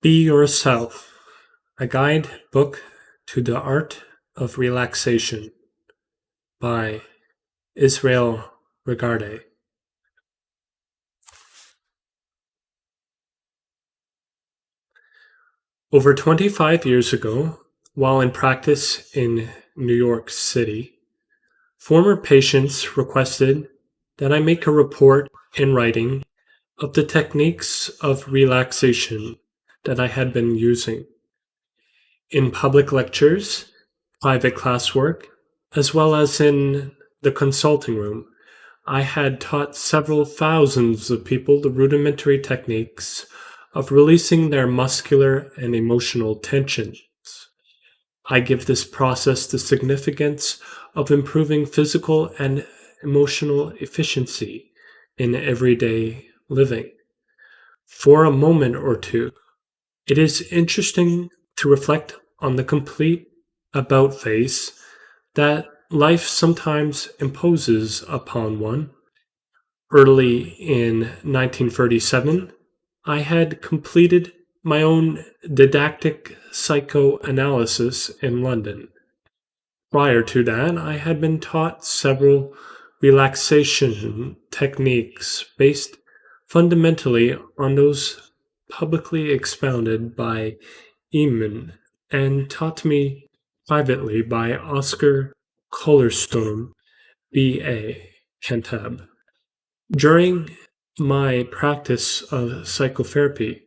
Be Yourself, a guidebook to the art of relaxation by Israel Regardie. Over 25 years ago, while in practice in New York City, former patients requested that I make a report in writing of the techniques of relaxation that I had been using in public lectures, private classwork, as well as in the consulting room. I had taught several thousands of people the rudimentary techniques of releasing their muscular and emotional tensions. I give this process the significance of improving physical and emotional efficiency in everyday living. For a moment or two, it is interesting to reflect on the complete about face that life sometimes imposes upon one. Early in 1937, I had completed my own didactic psychoanalysis in London. Prior to that, I had been taught several relaxation techniques based fundamentally on those publicly expounded by Eamon and taught me privately by Oscar Collerstone, B.A. Cantab. During my practice of psychotherapy,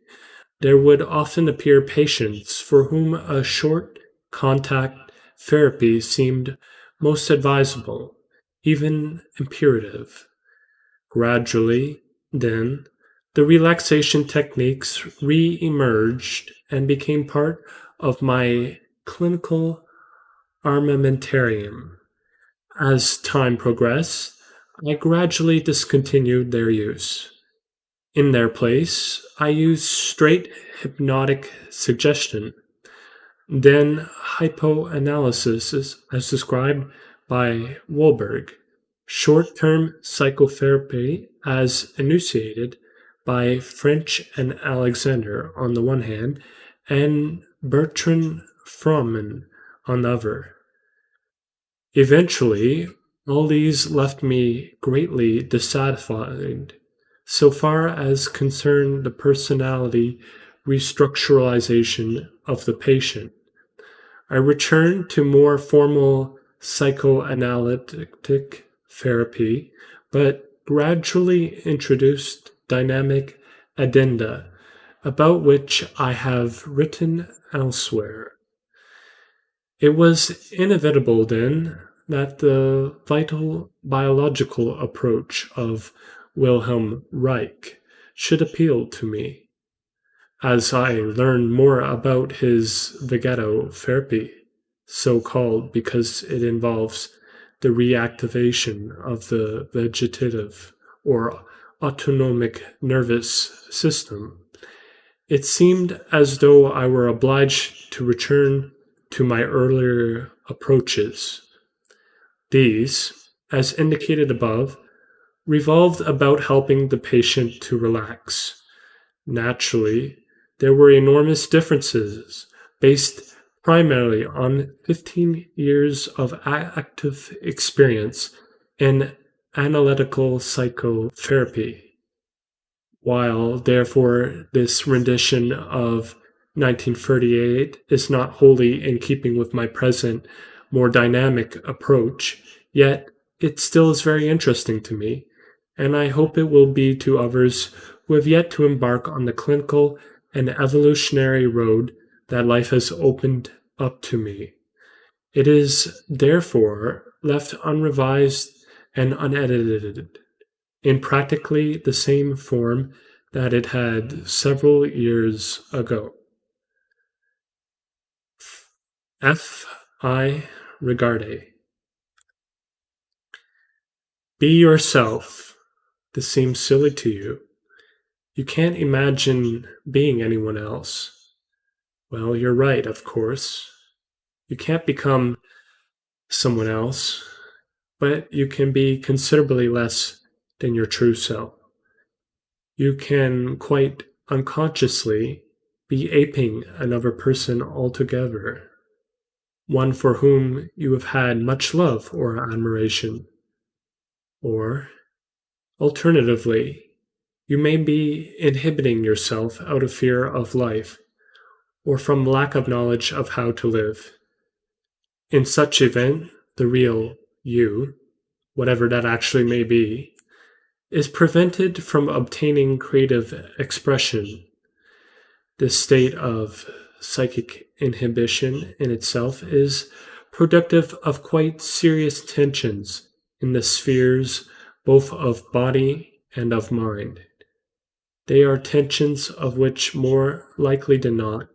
there would often appear patients for whom a short contact therapy seemed most advisable, even imperative. Gradually, then, the relaxation techniques re emerged and became part of my clinical armamentarium. As time progressed, I gradually discontinued their use. In their place, I used straight hypnotic suggestion, then hypoanalysis as described by Wahlberg, short-term psychotherapy as enunciated by French and Alexander on the one hand, and Bertrand Froment on the other. Eventually, all these left me greatly dissatisfied so far as concerned the personality restructuralization of the patient. I returned to more formal psychoanalytic therapy, but gradually introduced dynamic addenda, about which I have written elsewhere. It was inevitable, then, that the vital biological approach of Wilhelm Reich should appeal to me. As I learned more about his Vegeto therapy, so called because it involves the reactivation of the vegetative or autonomic nervous system, it seemed as though I were obliged to return to my earlier approaches. These, as indicated above, revolved about helping the patient to relax. Naturally, there were enormous differences based primarily on 15 years of active experience in analytical psychotherapy. While, therefore, this rendition of 1938 is not wholly in keeping with my present, more dynamic approach, yet it still is very interesting to me, and I hope it will be to others who have yet to embark on the clinical and evolutionary road that life has opened up to me. It is, therefore, left unrevised and unedited, in practically the same form that it had several years ago. F. I. Regardie. Be yourself. This seems silly to you. You can't imagine being anyone else. Well, you're right, of course. You can't become someone else, but you can be considerably less than your true self. You can quite unconsciously be aping another person altogether, one for whom you have had much love or admiration. Or, alternatively, you may be inhibiting yourself out of fear of life or from lack of knowledge of how to live. In such event, the real you, whatever that actually may be, is prevented from obtaining creative expression. This state of psychic inhibition in itself is productive of quite serious tensions in the spheres both of body and of mind. They are tensions of which, more likely than not,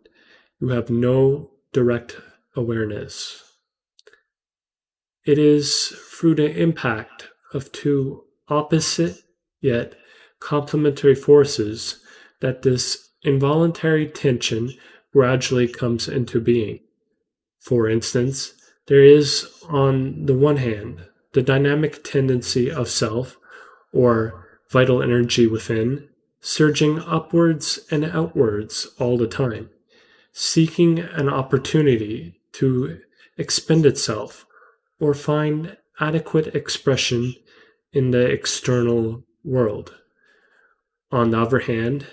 you have no direct awareness. It is through the impact of two opposite yet complementary forces that this involuntary tension gradually comes into being. For instance, there is, on the one hand, the dynamic tendency of self, or vital energy within, surging upwards and outwards all the time, seeking an opportunity to expend itself or find adequate expression in the external world. On the other hand,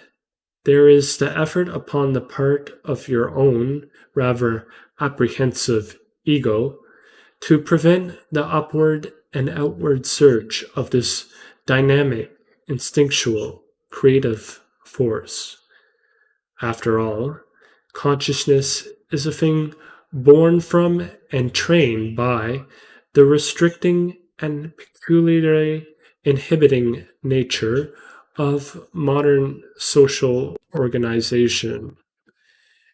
there is the effort upon the part of your own, rather apprehensive ego to prevent the upward and outward surge of this dynamic, instinctual, creative force. After all, consciousness is a thing born from and trained by the restricting and peculiarly inhibiting nature of modern social organization.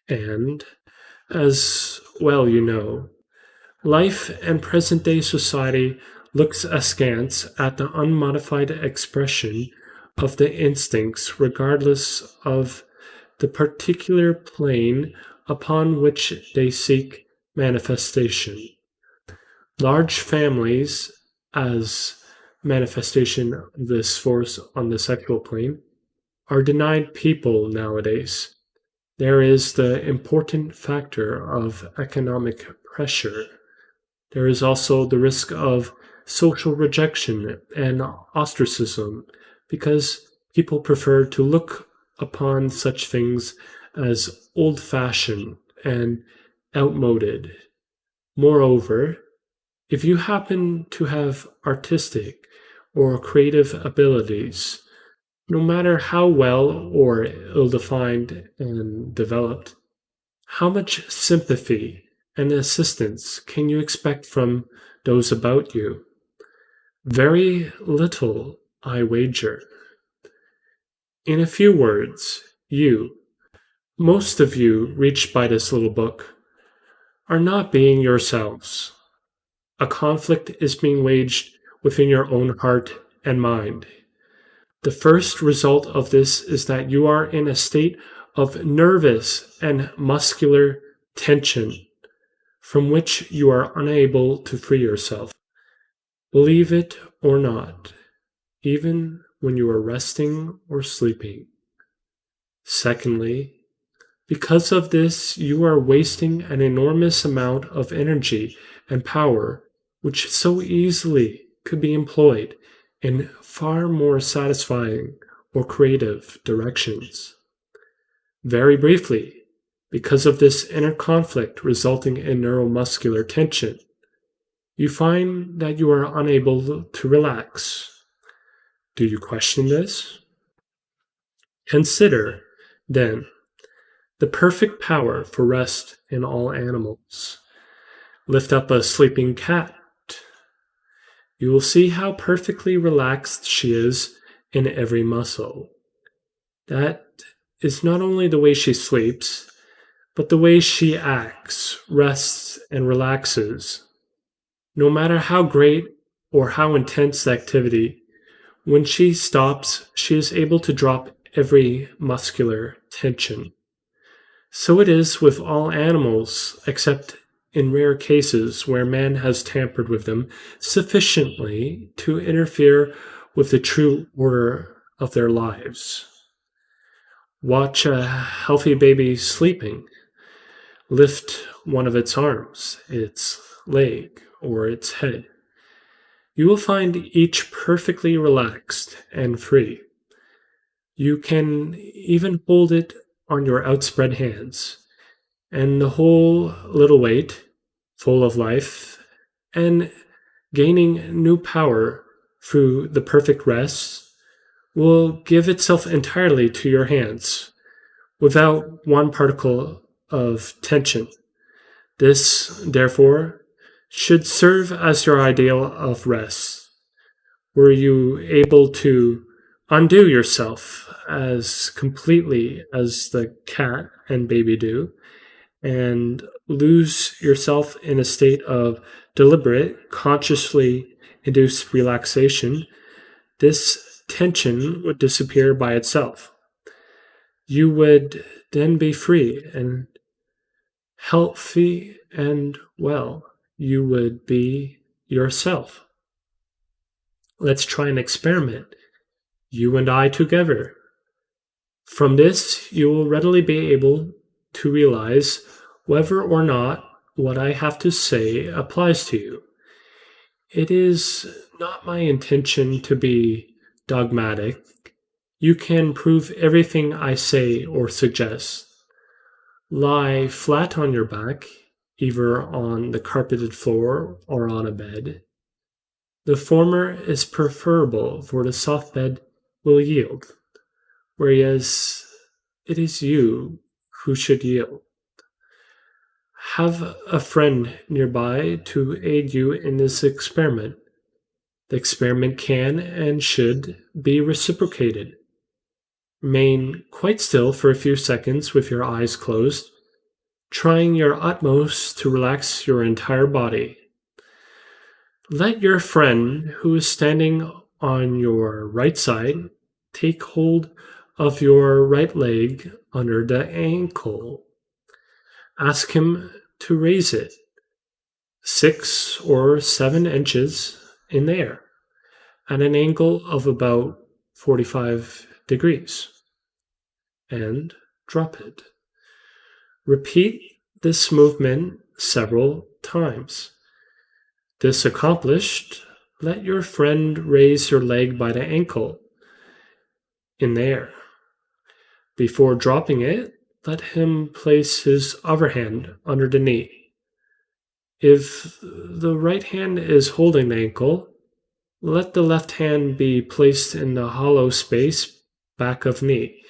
And, as well you know, life and present day society looks askance at the unmodified expression of the instincts, regardless of the particular plane upon which they seek manifestation. Large families, as manifestation of this force on the sexual plane, are denied people nowadays. There is the important factor of economic pressure. There is also the risk of social rejection and ostracism because people prefer to look upon such things as old fashioned and outmoded. Moreover, if you happen to have artistic or creative abilities, no matter how well or ill defined and developed, how much sympathy and assistance can you expect from those about you? Very little, I wager. In a few words, you, most of you reached by this little book, are not being yourselves. A conflict is being waged within your own heart and mind. The first result of this is that you are in a state of nervous and muscular tension from which you are unable to free yourself. Believe it or not, even when you are resting or sleeping. Secondly, because of this, you are wasting an enormous amount of energy and power, which so easily could be employed in far more satisfying or creative directions. Very briefly, because of this inner conflict resulting in neuromuscular tension, you find that you are unable to relax. Do you question this? Consider, then, the perfect power for rest in all animals. Lift up a sleeping cat. You will see how perfectly relaxed she is in every muscle. That is not only the way she sleeps, but the way she acts, rests, and relaxes. No matter how great or how intense the activity, when she stops, she is able to drop every muscular tension. So it is with all animals, except in rare cases where man has tampered with them sufficiently to interfere with the true order of their lives. Watch a healthy baby sleeping. Lift one of its arms, its leg, or its head. You will find each perfectly relaxed and free. You can even hold it on your outspread hands, and the whole little weight, full of life, and gaining new power through the perfect rest, will give itself entirely to your hands without one particle of tension. This, therefore, should serve as your ideal of rest. Were you able to undo yourself as completely as the cat and baby do, and lose yourself in a state of deliberate, consciously induced relaxation, this tension would disappear by itself. You would then be free and healthy and well. You would be yourself. Let's try an experiment, you and I together. From this, you will readily be able to realize whether or not what I have to say applies to you. It is not my intention to be dogmatic. You can prove everything I say or suggest. Lie flat on your back, either on the carpeted floor or on a bed. The former is preferable, for the soft bed will yield, whereas it is you who should yield. Have a friend nearby to aid you in this experiment. The experiment can and should be reciprocated. Remain quite still for a few seconds with your eyes closed, trying your utmost to relax your entire body. Let your friend who is standing on your right side take hold of your right leg under the ankle. Ask him to raise it 6 or 7 inches in the air at an angle of about 45 degrees and drop it. Repeat this movement several times. This accomplished, let your friend raise your leg by the ankle in the air. Before dropping it, let him place his other hand under the knee. If the right hand is holding the ankle, let the left hand be placed in the hollow space back of knee,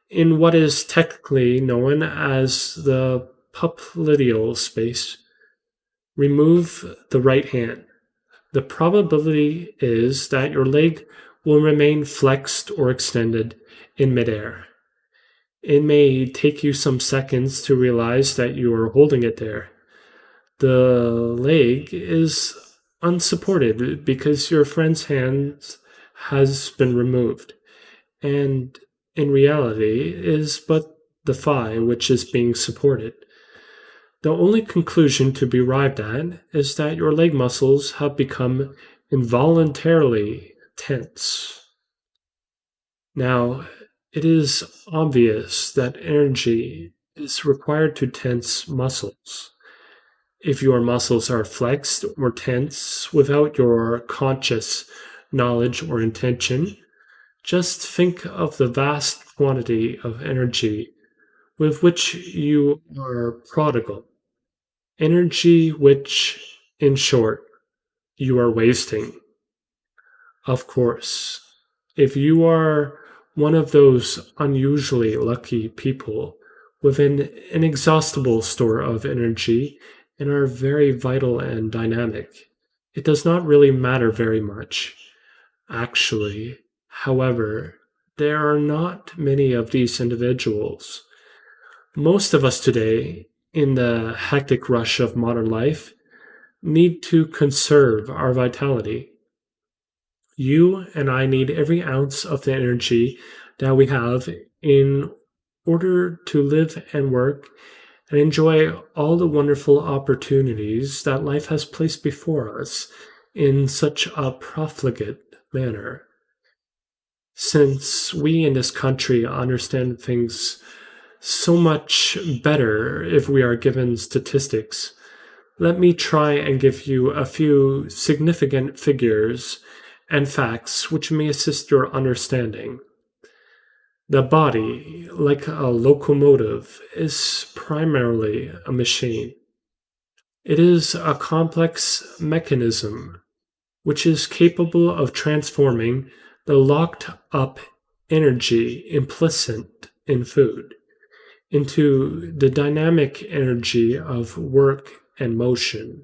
in what is technically known as the popliteal space. Remove the right hand. The probability is that your leg will remain flexed or extended in midair. It may take you some seconds to realize that you are holding it there. The leg is unsupported because your friend's hand has been removed, and in reality is but the thigh which is being supported. The only conclusion to be arrived at is that your leg muscles have become involuntarily tense. Now, it is obvious that energy is required to tense muscles. If your muscles are flexed or tense without your conscious knowledge or intention, just think of the vast quantity of energy with which you are prodigal. Energy which, in short, you are wasting. Of course, if you are one of those unusually lucky people with an inexhaustible store of energy and are very vital and dynamic, it does not really matter very much. Actually, however, there are not many of these individuals. Most of us today, in the hectic rush of modern life, need to conserve our vitality. You and I need every ounce of the energy that we have in order to live and work and enjoy all the wonderful opportunities that life has placed before us in such a profligate manner. Since we in this country understand things so much better if we are given statistics, let me try and give you a few significant figures and facts which may assist your understanding. The body, like a locomotive, is primarily a machine. It is a complex mechanism which is capable of transforming the locked up energy implicit in food into the dynamic energy of work and motion.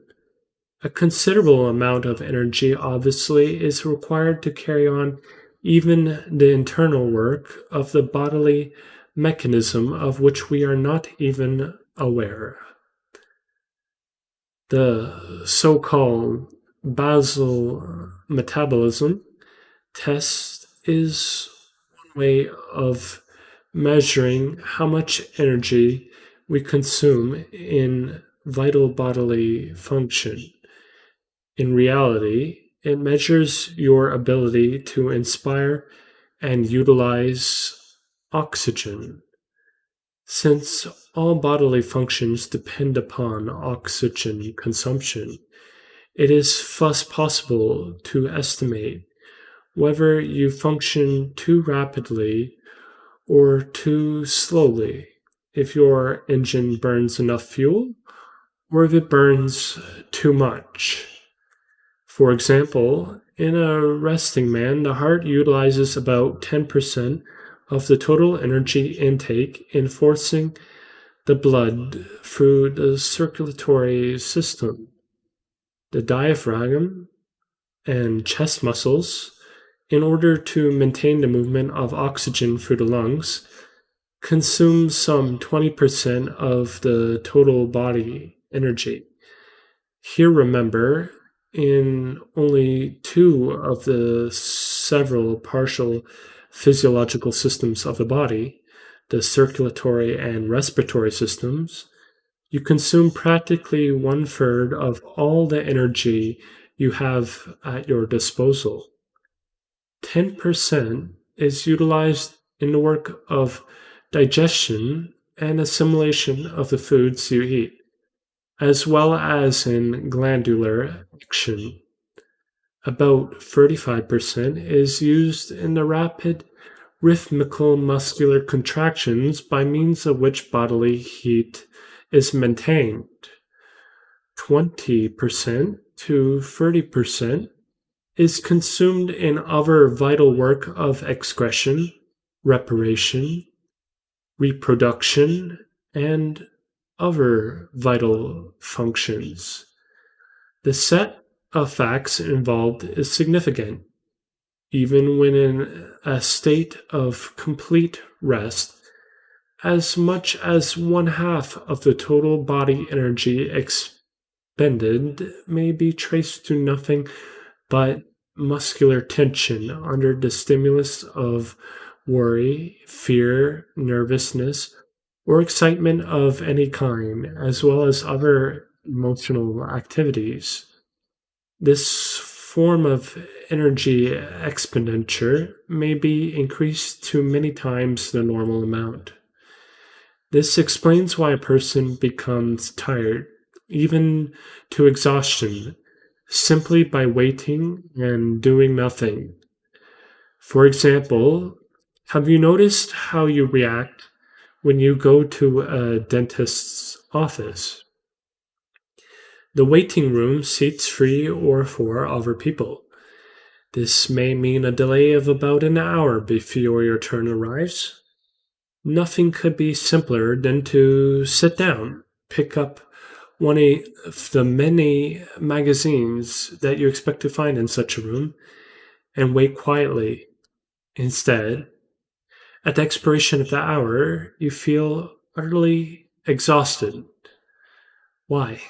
A considerable amount of energy obviously is required to carry on even the internal work of the bodily mechanism of which we are not even aware. The so called basal metabolism test is one way of measuring how much energy we consume in vital bodily function. In reality, it measures your ability to inspire and utilize oxygen. Since all bodily functions depend upon oxygen consumption, it is thus possible to estimate whether you function too rapidly or too slowly, if your engine burns enough fuel or if it burns too much. For example, in a resting man, the heart utilizes about 10% of the total energy intake in forcing the blood through the circulatory system. The diaphragm and chest muscles, in order to maintain the movement of oxygen through the lungs, consume some 20% of the total body energy. Here, remember, in only two of the several partial physiological systems of the body, the circulatory and respiratory systems, you consume practically one third of all the energy you have at your disposal. 10% is utilized in the work of digestion and assimilation of the foods you eat, as well as in glandular action. About 35% is used in the rapid rhythmical muscular contractions by means of which bodily heat is maintained. 20% to 30% is consumed in other vital work of excretion, respiration, reproduction, and other vital functions. The set of facts involved is significant. Even when in a state of complete rest, as much as one half of the total body energy expended may be traced to nothing but muscular tension under the stimulus of worry, fear, nervousness, or excitement of any kind, as well as other emotional activities. This form of energy expenditure may be increased to many times the normal amount. This explains why a person becomes tired, even to exhaustion, simply by waiting and doing nothing. For example, have you noticed how you react when you go to a dentist's office? The waiting room seats 3 or 4 other people. This may mean a delay of about an hour before your turn arrives. Nothing could be simpler than to sit down, pick up one of the many magazines that you expect to find in such a room, and wait quietly. Instead, at the expiration of the hour, you feel utterly exhausted. Why?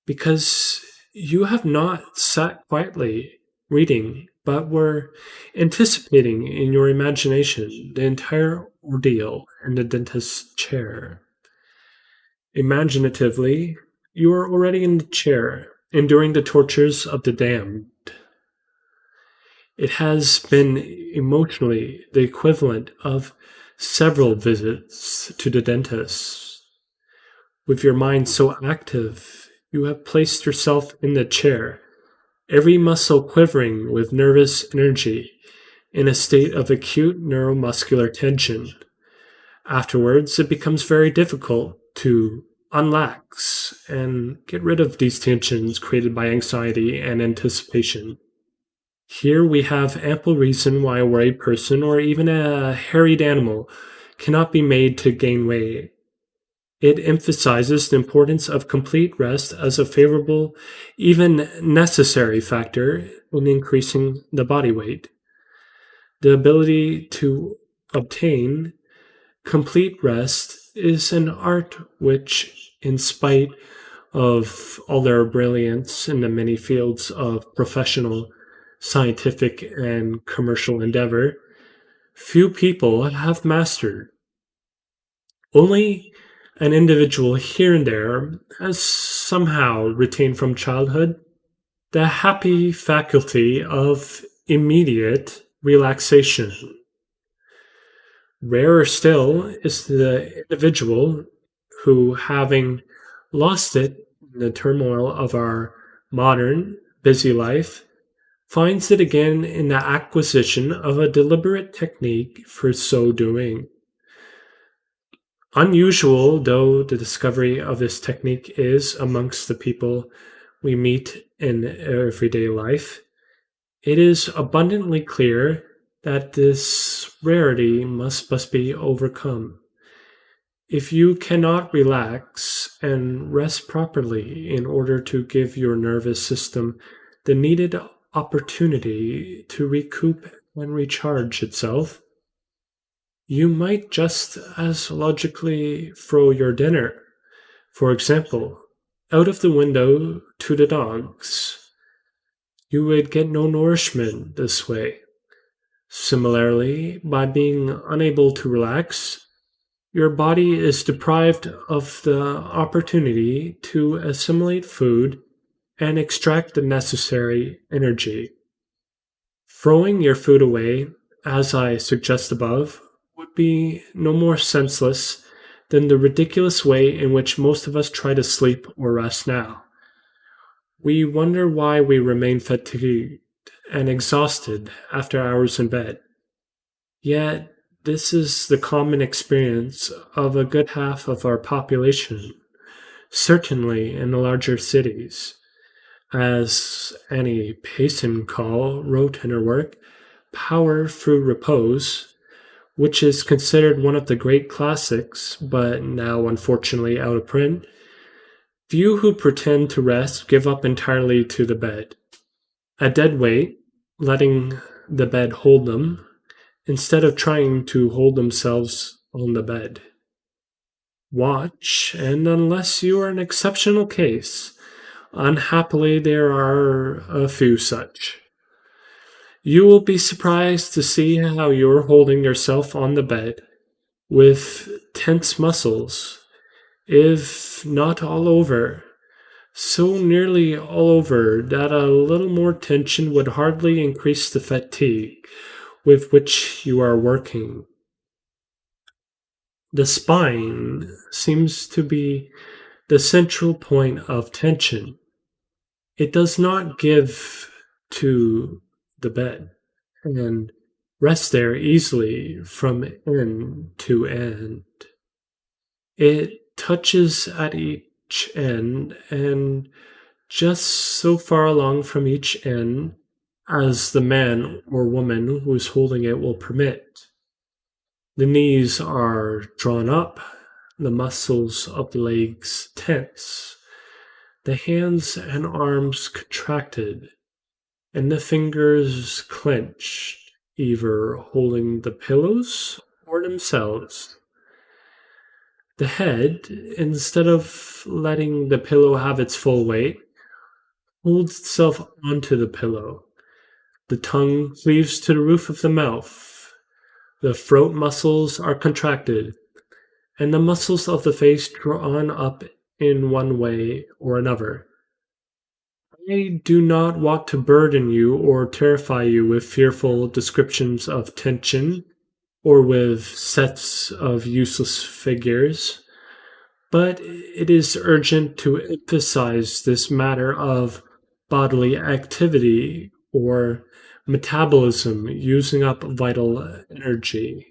Because you have not sat quietly reading, but were anticipating in your imagination the entire ordeal in the dentist's chair. Imaginatively, you are already in the chair, enduring the tortures of the damned. It has been emotionally the equivalent of several visits to the dentist. With your mind so active, you have placed yourself in the chair, every muscle quivering with nervous energy, in a state of acute neuromuscular tension. Afterwards, it becomes very difficult to unlax and get rid of these tensions created by anxiety and anticipation. Here we have ample reason why a worried person or even a harried animal cannot be made to gain weight. It emphasizes the importance of complete rest as a favorable, even necessary factor in increasing the body weight. The ability to obtain complete rest is an art which, in spite of all their brilliance in the many fields of professional, scientific, and commercial endeavor, few people have mastered. Only an individual here and there has somehow retained from childhood the happy faculty of immediate relaxation. Rarer still is the individual who, having lost it in the turmoil of our modern, busy life, finds it again in the acquisition of a deliberate technique for so doing. Unusual though the discovery of this technique is amongst the people we meet in everyday life, it is abundantly clear that this rarity must be overcome. If you cannot relax and rest properly in order to give your nervous system the needed opportunity to recoup and recharge itself, you might just as logically throw your dinner, for example, out of the window to the dogs. You would get no nourishment this way. Similarly, by being unable to relax, your body is deprived of the opportunity to assimilate food and extract the necessary energy. Throwing your food away, as I suggest above, would be no more senseless than the ridiculous way in which most of us try to sleep or rest now. We wonder why we remain fatigued and exhausted after hours in bed. Yet, this is the common experience of a good half of our population, certainly in the larger cities. As Annie Payson-Call wrote in her work, Power Through Repose, which is considered one of the great classics, but now unfortunately out of print, few who pretend to rest give up entirely to the bed. A dead weight, letting the bed hold them, instead of trying to hold themselves on the bed. Watch, and unless you are an exceptional case, unhappily there are a few such. You will be surprised to see how you are holding yourself on the bed with tense muscles, if not all over, so nearly all over that a little more tension would hardly increase the fatigue with which you are working. The spine seems to be the central point of tension. It does not give to the bed and rest there easily from end to end. It touches at each end and just so far along from each end as the man or woman who is holding it will permit. The knees are drawn up, the muscles of the legs tense, the hands and arms contracted, and the fingers clenched, either holding the pillows or themselves. The head, instead of letting the pillow have its full weight, holds itself onto the pillow. The tongue cleaves to the roof of the mouth. The throat muscles are contracted, and the muscles of the face drawn up in one way or another. I do not want to burden you or terrify you with fearful descriptions of tension or with sets of useless figures, but it is urgent to emphasize this matter of bodily activity or metabolism using up vital energy.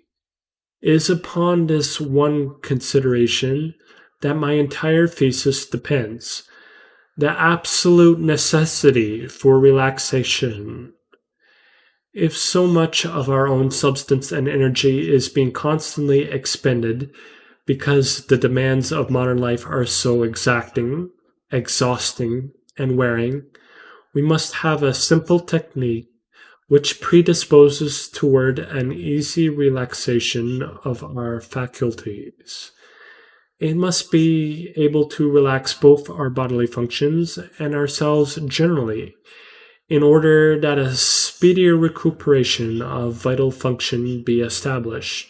It is upon this one consideration that my entire thesis depends. The absolute necessity for relaxation. If so much of our own substance and energy is being constantly expended because the demands of modern life are so exacting, exhausting, and wearing, we must have a simple technique which predisposes toward an easy relaxation of our faculties. It must be able to relax both our bodily functions and ourselves generally, in order that a speedier recuperation of vital function be established.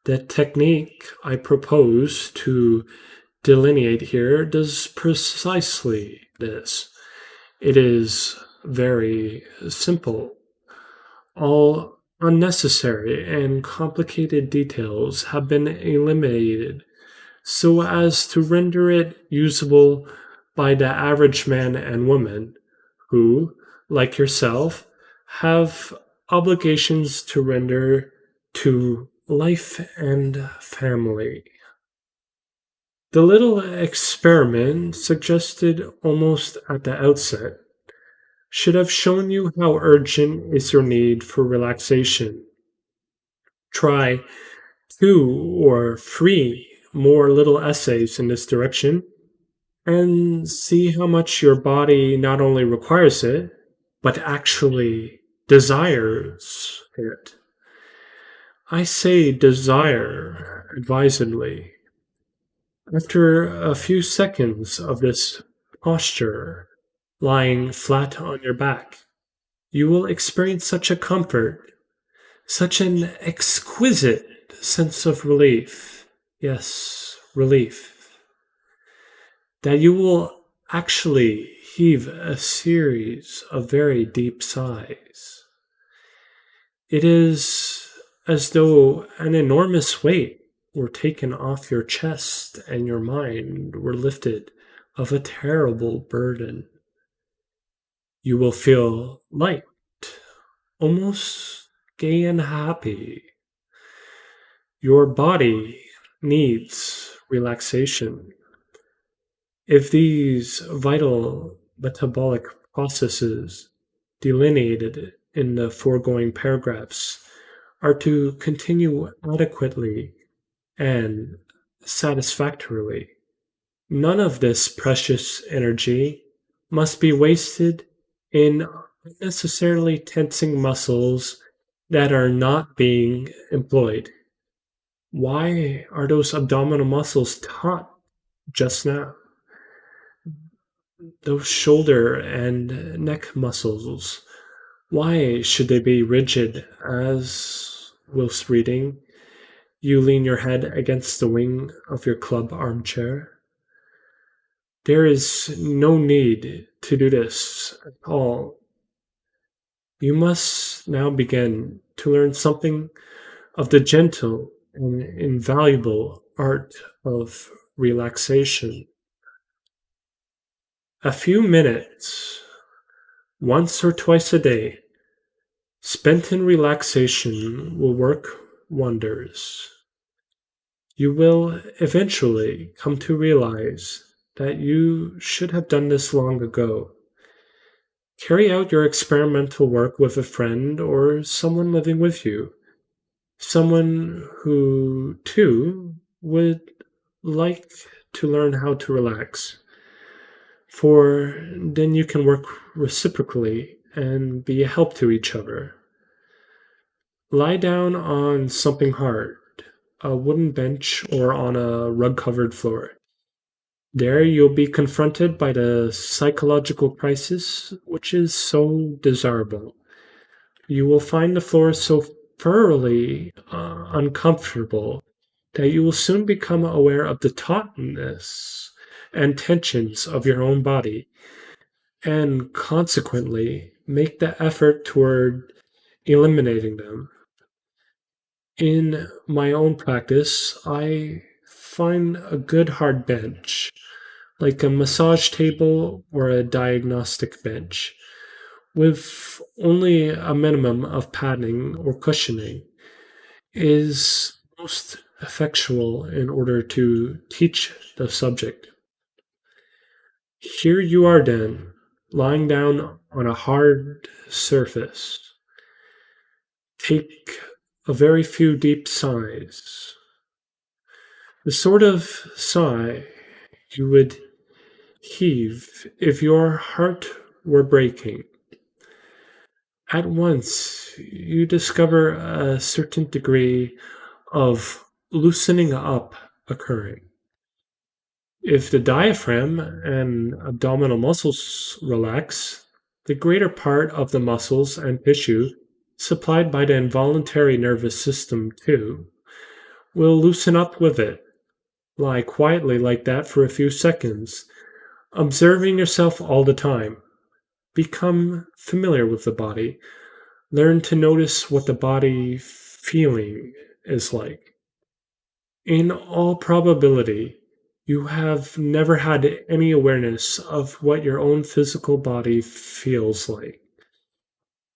The technique I propose to delineate here does precisely this. It is very simple. All unnecessary and complicated details have been eliminated so as to render it usable by the average man and woman who, like yourself, have obligations to render to life and family. The little experiment suggested almost at the outset should have shown you how urgent is your need for relaxation. Try 2 or 3 more little essays in this direction and see how much your body not only requires it, but actually desires it. I say desire advisedly. After a few seconds of this posture, lying flat on your back, you will experience such a comfort, such an exquisite sense of relief. Yes, relief. That you will actually heave a series of very deep sighs. It is as though an enormous weight were taken off your chest and your mind were lifted of a terrible burden. You will feel light, almost gay and happy. Your body needs relaxation. If these vital metabolic processes delineated in the foregoing paragraphs are to continue adequately and satisfactorily, none of this precious energy must be wasted in unnecessarily tensing muscles that are not being employed. Why are those abdominal muscles taut just now? Those shoulder and neck muscles, why should they be rigid as, whilst reading, you lean your head against the wing of your club armchair? There is no need to do this at all. You must now begin to learn something of the gentle and invaluable art of relaxation. A few minutes, once or twice a day, spent in relaxation will work wonders. You will eventually come to realize that you should have done this long ago. Carry out your experimental work with a friend or someone living with you, someone who, too, would like to learn how to relax. For then you can work reciprocally and be a help to each other. Lie down on something hard, a wooden bench or on a rug-covered floor. There you'll be confronted by the psychological crisis which is so desirable. You will find the floor so thoroughly uncomfortable that you will soon become aware of the tautness and tensions of your own body. and consequently make the effort toward eliminating them. In my own practice, I find a good hard bench, like a massage table or a diagnostic bench, with only a minimum of padding or cushioning, is most effectual in order to teach the subject. Here you are then, lying down on a hard surface. Take a very few deep sighs. The sort of sigh you would heave if your heart were breaking. At once, you discover a certain degree of loosening up occurring. If the diaphragm and abdominal muscles relax, the greater part of the muscles and tissue supplied by the involuntary nervous system, too, will loosen up with it. Lie quietly like that for a few seconds, observing yourself all the time. Become familiar with the body. Learn to notice what the body feeling is like. In all probability, you have never had any awareness of what your own physical body feels like.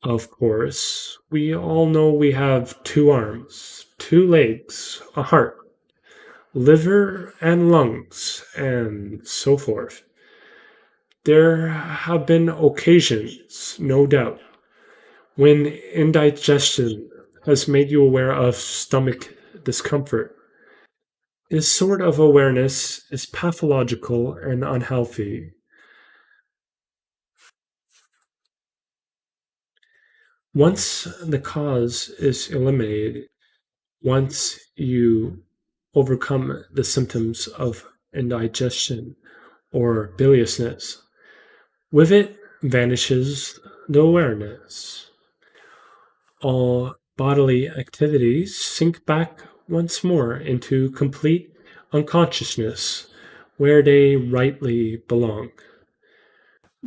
Of course, we all know we have two arms, two legs, a heart, liver, and lungs, and so forth. There have been occasions, no doubt, when indigestion has made you aware of stomach discomfort. This sort of awareness is pathological and unhealthy. Once the cause is eliminated, once you overcome the symptoms of indigestion or biliousness, with it vanishes the awareness. All bodily activities sink back once more into complete unconsciousness, where they rightly belong.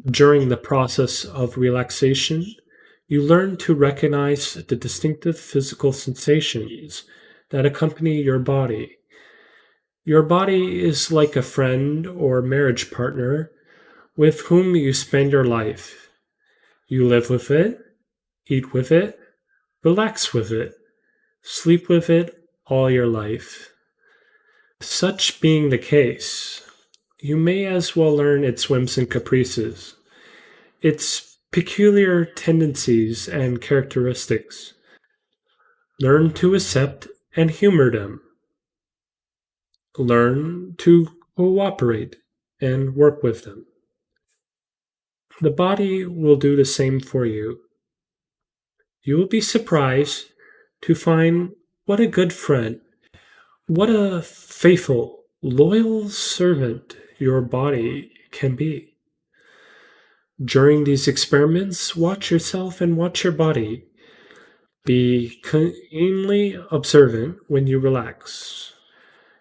During the process of relaxation, you learn to recognize the distinctive physical sensations that accompany your body. Your body is like a friend or marriage partner with whom you spend your life. You live with it, eat with it, relax with it, sleep with it all your life. Such being the case, you may as well learn its whims and caprices, its peculiar tendencies and characteristics. Learn to accept and humor them. Learn to cooperate and work with them. The body will do the same for you. You will be surprised to find what a good friend, what a faithful, loyal servant your body can be. During these experiments, watch yourself and watch your body. Be keenly observant when you relax.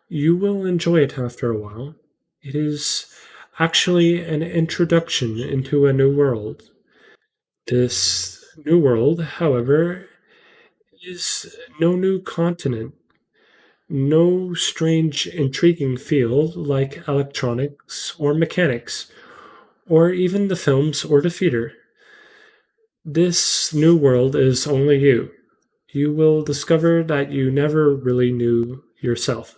You will enjoy it after a while. It is actually an introduction into a new world. This new world, however, is no new continent, no strange, intriguing field like electronics or mechanics, or even the films or the theater. This new world is only you. You will discover that you never really knew yourself.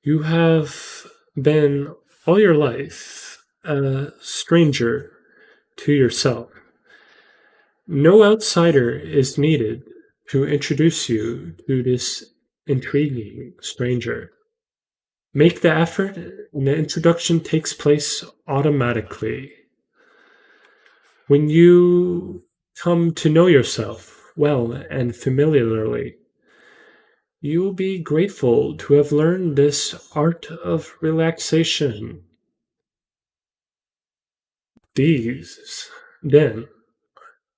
You have been all your life a stranger to yourself. No outsider is needed to introduce you to this intriguing stranger. Make the effort, and the introduction takes place automatically. When you come to know yourself well and familiarly, you will be grateful to have learned this art of relaxation. These, then,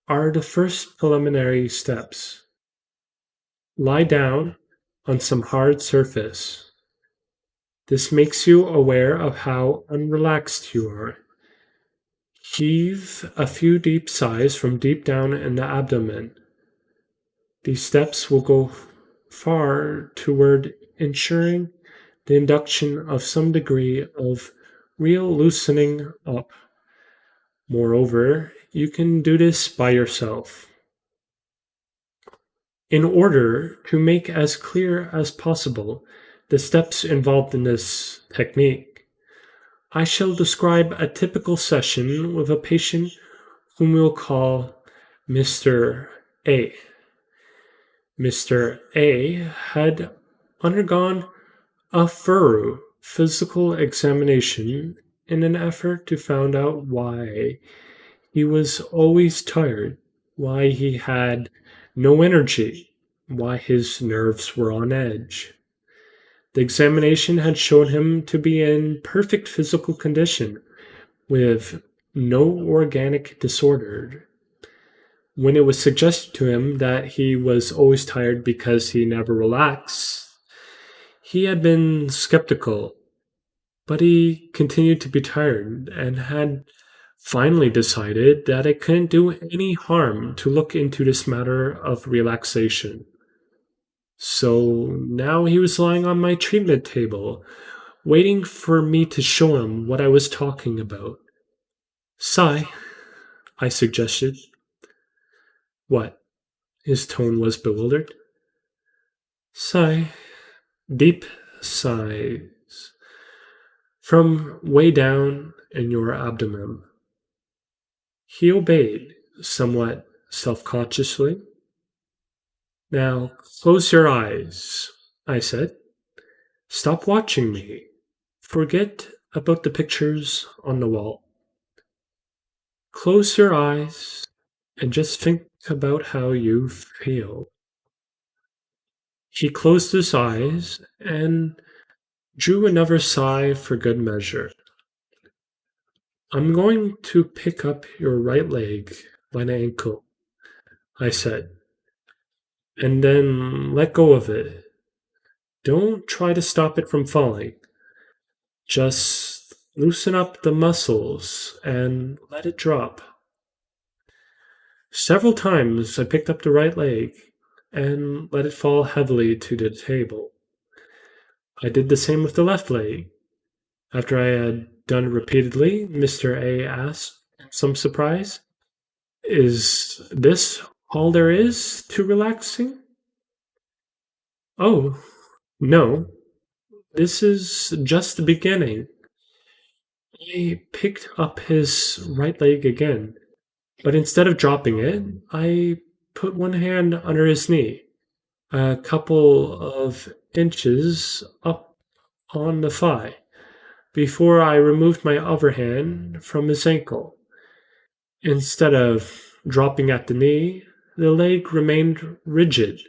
are the first preliminary steps. Lie down on some hard surface. This makes you aware of how unrelaxed you are. Heave a few deep sighs from deep down in the abdomen. These steps will go far toward ensuring the induction of some degree of real loosening up. Moreover, you can do this by yourself. In order to make as clear as possible the steps involved in this technique, I shall describe a typical session with a patient whom we'll call Mr. A. Mr. A had undergone a thorough physical examination in an effort to find out why he was always tired, why he had no energy, why his nerves were on edge. The examination had shown him to be in perfect physical condition, with no organic disorder. When it was suggested to him that he was always tired because he never relaxed, he had been skeptical, but he continued to be tired and had finally decided that it couldn't do any harm to look into this matter of relaxation. So now he was lying on my treatment table, waiting for me to show him what I was talking about. Sigh, I suggested. What? His tone was bewildered. Sigh. Deep sighs. From way down in your abdomen. He obeyed, somewhat self-consciously. Now, close your eyes, I said. Stop watching me. Forget about the pictures on the wall. Close your eyes and just think about how you feel. He closed his eyes and drew another sigh for good measure. I'm going to pick up your right leg by the ankle, I said, and then let go of it. Don't try to stop it from falling. Just loosen up the muscles and let it drop. Several times I picked up the right leg and let it fall heavily to the table. I did the same with the left leg. After I had done it repeatedly, Mr. A asked, in some surprise, Is this all there is to relaxing? Oh, no, this is just the beginning. I picked up his right leg again, but instead of dropping it, I put one hand under his knee, a couple of inches up on the thigh, before I removed my other hand from his ankle. Instead of dropping at the knee, the leg remained rigid,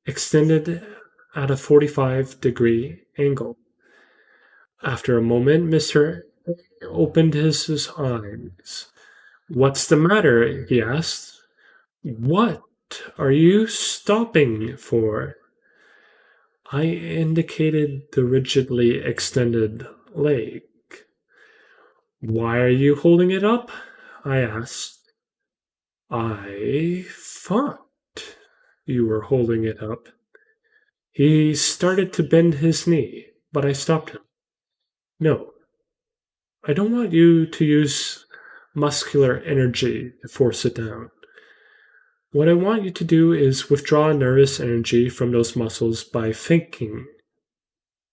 extended at a 45-degree angle. After a moment, Mr. opened his eyes. What's the matter? He asked. What are you stopping for? I indicated the rigidly extended leg. Why are you holding it up? I asked. I thought you were holding it up. He started to bend his knee, but I stopped him. No, I don't want you to use muscular energy to force it down. What I want you to do is withdraw nervous energy from those muscles by thinking.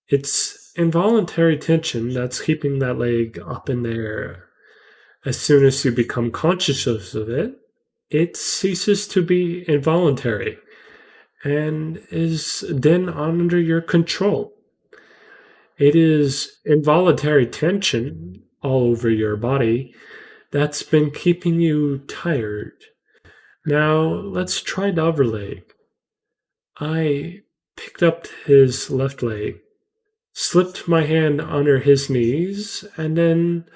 It's involuntary tension that's keeping that leg up in the air. As soon as you become conscious of it, it ceases to be involuntary and is then under your control. It is involuntary tension all over your body that's been keeping you tired. Now, let's try the other leg. I picked up his left leg, slipped my hand under his knees, and then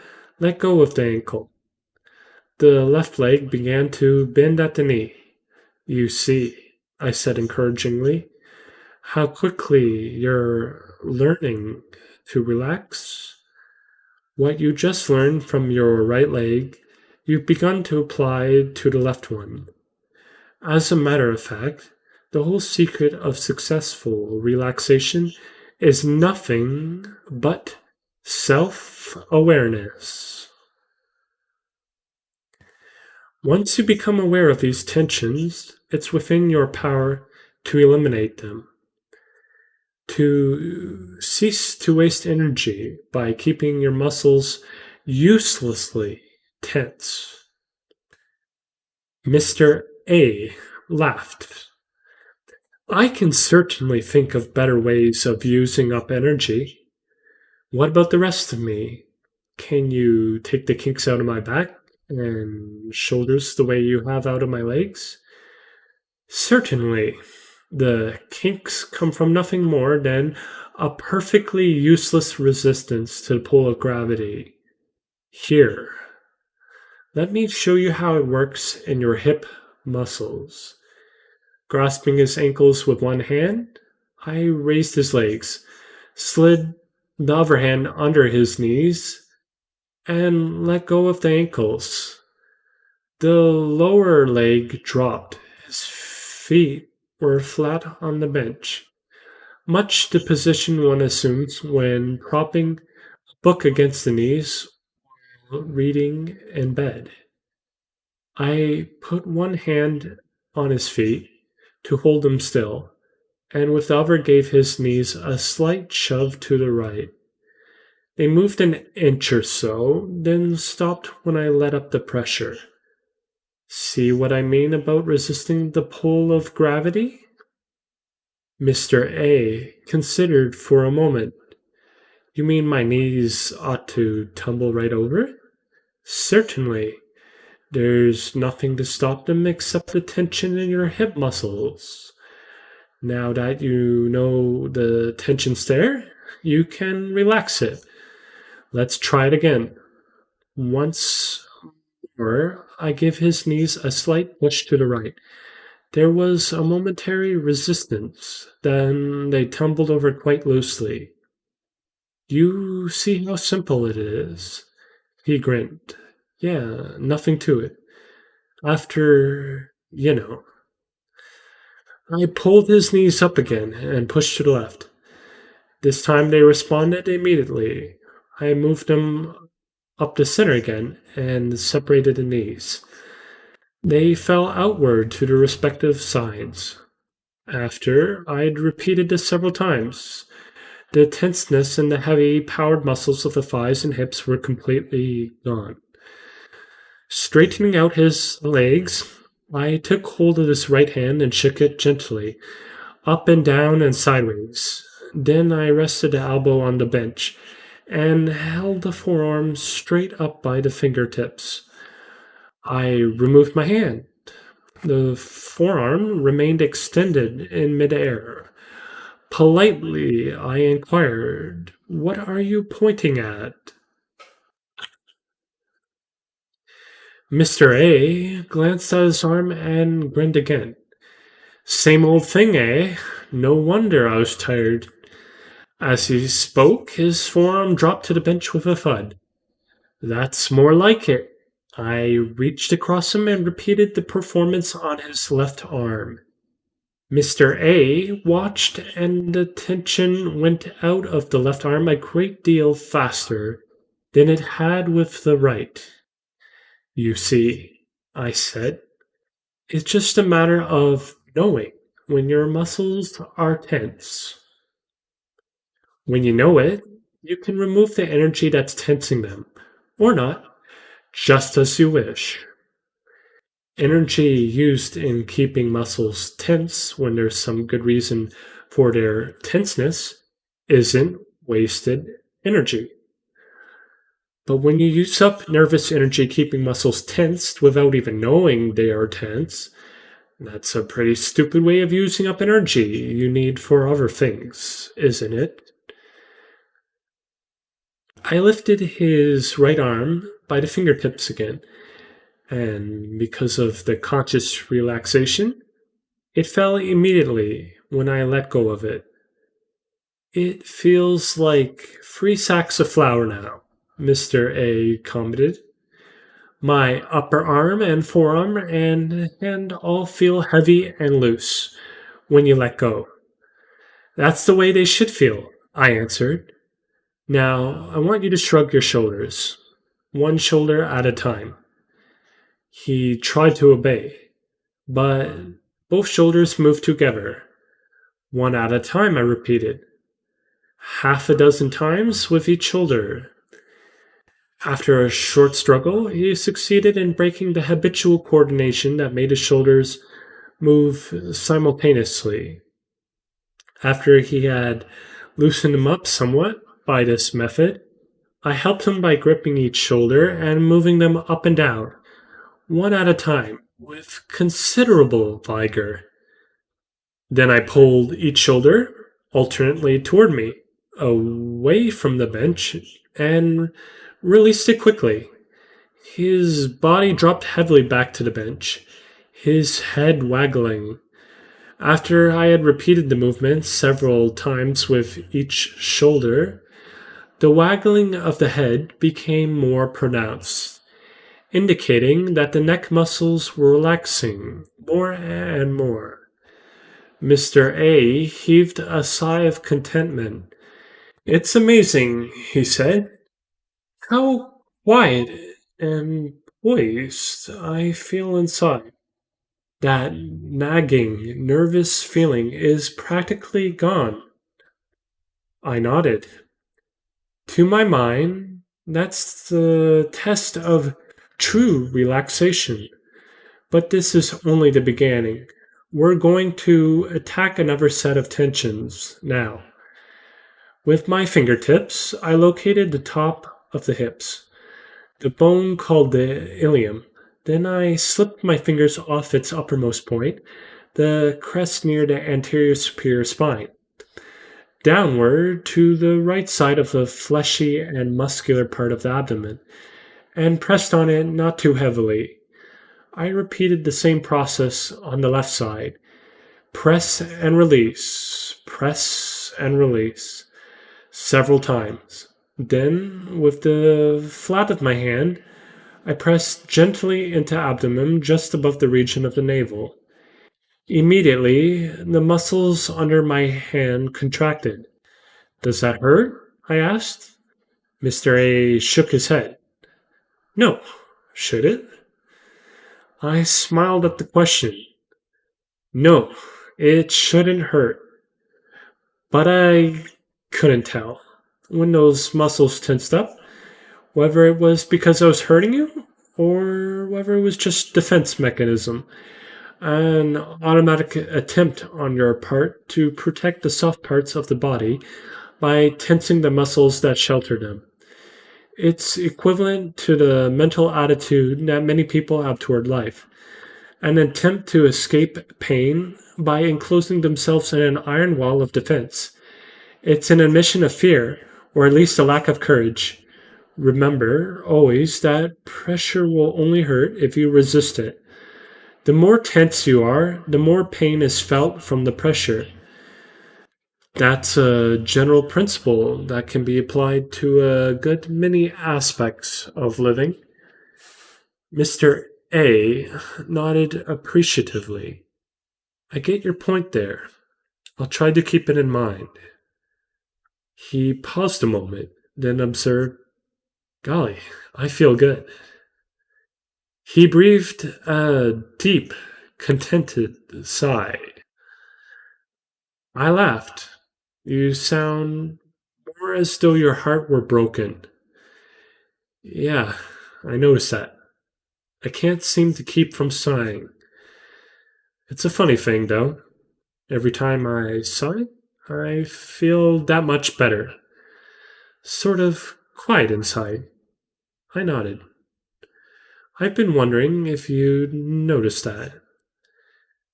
let go of the ankle. The left leg began to bend at the knee. You see, I said encouragingly, how quickly you're learning to relax. What you just learned from your right leg you've begun to apply to the left one. As a matter of fact, the whole secret of successful relaxation is nothing but self awareness. Once you become aware of these tensions, it's within your power to eliminate them, to cease to waste energy by keeping your muscles uselessly tense. Mr. A laughed. I can certainly think of better ways of using up energy. What about the rest of me? Can you take the kinks out of my back and shoulders the way you have out of my legs? Certainly. The kinks come from nothing more than a perfectly useless resistance to the pull of gravity. Here, let me show you how it works in your hip muscles. Grasping his ankles with one hand, I raised his legs, slid the other hand under his knees, and let go of the ankles. The lower leg dropped. His feet were flat on the bench, much the position one assumes when propping a book against the knees while reading in bed. I put one hand on his feet to hold him still, and with the other gave his knees a slight shove to the right. They moved an inch or so, then stopped when I let up the pressure. See what I mean about resisting the pull of gravity? Mr. A considered for a moment. You mean my knees ought to tumble right over? Certainly. There's nothing to stop them except the tension in your hip muscles. Now that you know the tension's there, you can relax it. Let's try it again. Once more, I give his knees a slight push to the right. There was a momentary resistance, then they tumbled over quite loosely. You see how simple it is. He grinned. Yeah, nothing to it. After, I pulled his knees up again and pushed to the left. This time they responded immediately. I moved them up the center again and separated the knees. They fell outward to their respective sides. After I'd repeated this several times, the tenseness in the heavy, powered muscles of the thighs and hips were completely gone. Straightening out his legs, I took hold of his right hand and shook it gently, up and down and sideways. Then I rested the elbow on the bench and held the forearm straight up by the fingertips. I removed my hand. The forearm remained extended in midair. Politely, I inquired, "What are you pointing at?" Mr. A glanced at his arm and grinned again. Same old thing, eh? No wonder I was tired. As he spoke, his forearm dropped to the bench with a thud. That's more like it. I reached across him and repeated the performance on his left arm. Mr. A watched, and the tension went out of the left arm a great deal faster than it had with the right. You see, I said, it's just a matter of knowing when your muscles are tense. When you know it, you can remove the energy that's tensing them, or not, just as you wish. Energy used in keeping muscles tense when there's some good reason for their tenseness isn't wasted energy. But when you use up nervous energy keeping muscles tensed without even knowing they are tense, that's a pretty stupid way of using up energy you need for other things, isn't it? I lifted his right arm by the fingertips again, and because of the conscious relaxation, it fell immediately when I let go of it. It feels like 3 sacks of flour now, Mr. A commented. My upper arm and forearm and hand all feel heavy and loose when you let go. That's the way they should feel, I answered. Now, I want you to shrug your shoulders, one shoulder at a time. He tried to obey, but both shoulders moved together. One at a time, I repeated, half a dozen times with each shoulder. After a short struggle, he succeeded in breaking the habitual coordination that made his shoulders move simultaneously. After he had loosened them up somewhat by this method, I helped him by gripping each shoulder and moving them up and down, one at a time, with considerable vigor. Then I pulled each shoulder alternately toward me, away from the bench, and released it quickly. His body dropped heavily back to the bench, his head waggling. After I had repeated the movement several times with each shoulder, the waggling of the head became more pronounced, indicating that the neck muscles were relaxing more and more. Mr. A heaved a sigh of contentment. It's amazing, he said, how quiet and poised I feel inside. That nagging, nervous feeling is practically gone. I nodded. To my mind, that's the test of true relaxation. But this is only the beginning. We're going to attack another set of tensions now. With my fingertips, I located the top of the hips, the bone called the ilium. Then I slipped my fingers off its uppermost point, the crest near the anterior superior spine, downward to the right side of the fleshy and muscular part of the abdomen, and pressed on it not too heavily. I repeated the same process on the left side. Press and release, several times. Then, with the flat of my hand, I pressed gently into abdomen just above the region of the navel. Immediately, the muscles under my hand contracted. Does that hurt? I asked. Mr. A shook his head. No. Should it? I smiled at the question. No, it shouldn't hurt. But I couldn't tell. When those muscles tensed up, whether it was because I was hurting you, or whether it was just defense mechanism, an automatic attempt on your part to protect the soft parts of the body by tensing the muscles that shelter them. It's equivalent to the mental attitude that many people have toward life, an attempt to escape pain by enclosing themselves in an iron wall of defense. It's an admission of fear, or at least a lack of courage. Remember always that pressure will only hurt if you resist it. The more tense you are, the more pain is felt from the pressure. That's a general principle that can be applied to a good many aspects of living. Mr. A nodded appreciatively. I get your point there. I'll try to keep it in mind. He paused a moment, then observed, Golly, I feel good. He breathed a deep, contented sigh. I laughed. You sound more as though your heart were broken. Yeah, I noticed that. I can't seem to keep from sighing. It's a funny thing, though. Every time I sigh, I feel that much better. Sort of quiet inside. I nodded. I've been wondering if you'd noticed that.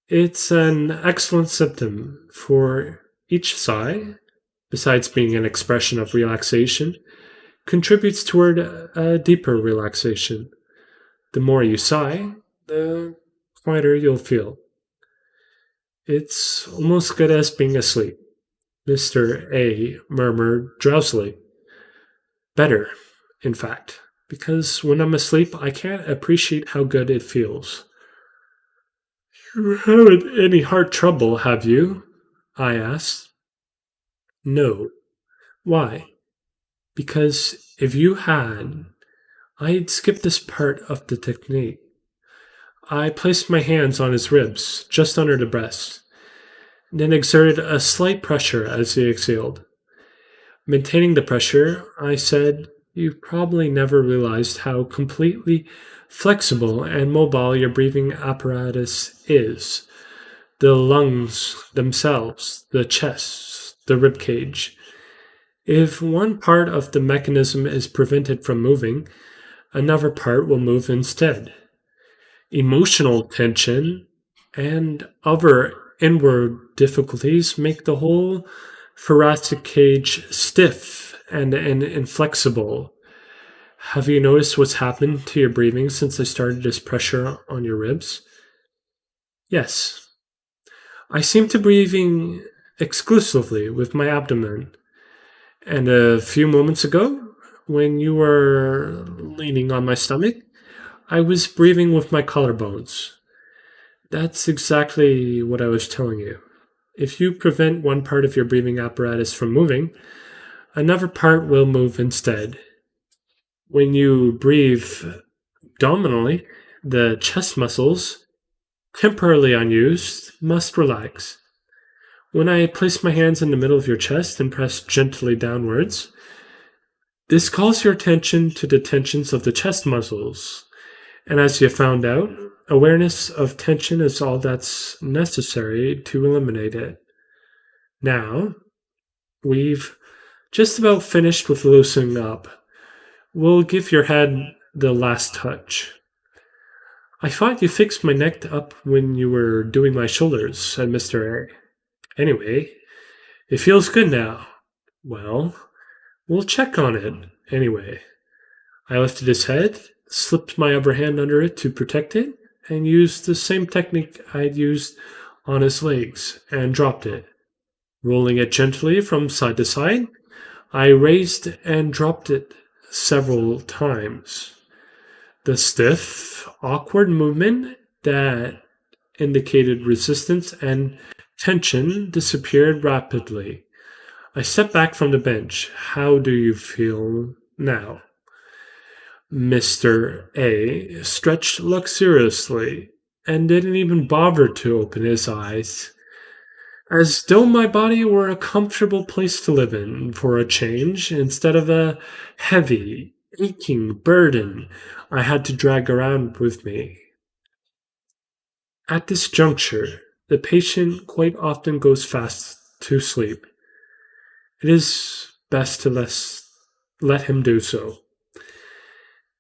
It's an excellent symptom, for each sigh, besides being an expression of relaxation, contributes toward a deeper relaxation. The more you sigh, the quieter you'll feel. It's almost good as being asleep, Mr. A murmured drowsily. Better, in fact. because when I'm asleep, I can't appreciate how good it feels. You haven't any heart trouble, have you? I asked. No. Why? Because if you had, I'd skip this part of the technique. I placed my hands on his ribs, just under the breast, then exerted a slight pressure as he exhaled. Maintaining the pressure, I said, "You've probably never realized how completely flexible and mobile your breathing apparatus is. The lungs themselves, the chest, the rib cage. If one part of the mechanism is prevented from moving, another part will move instead. Emotional tension and other inward difficulties make the whole thoracic cage stiff and inflexible. Have you noticed what's happened to your breathing since I started this pressure on your ribs?" "Yes. I seem to be breathing exclusively with my abdomen. And a few moments ago, when you were leaning on my stomach, I was breathing with my collarbones. That's exactly what I was telling you. If you prevent one part of your breathing apparatus from moving, another part will move instead. When you breathe abdominally, the chest muscles, temporarily unused, must relax. When I place my hands in the middle of your chest and press gently downwards, this calls your attention to the tensions of the chest muscles. And as you found out, awareness of tension is all that's necessary to eliminate it. Now, we've just about finished with loosening up. We'll give your head the last touch. I thought you fixed my neck up when you were doing my shoulders," said Mr. A. "Anyway, it feels good now. Well, we'll check on it, anyway." I lifted his head, slipped my other hand under it to protect it, and used the same technique I'd used on his legs, and dropped it. Rolling it gently from side to side, I raised and dropped it several times. The stiff, awkward movement that indicated resistance and tension disappeared rapidly. I stepped back from the bench. "How do you feel now?" Mr. A stretched luxuriously and didn't even bother to open his eyes, as though my body were a comfortable place to live in for a change instead of a heavy, aching burden I had to drag around with me. At this juncture, the patient quite often goes fast to sleep. It is best to let him do so.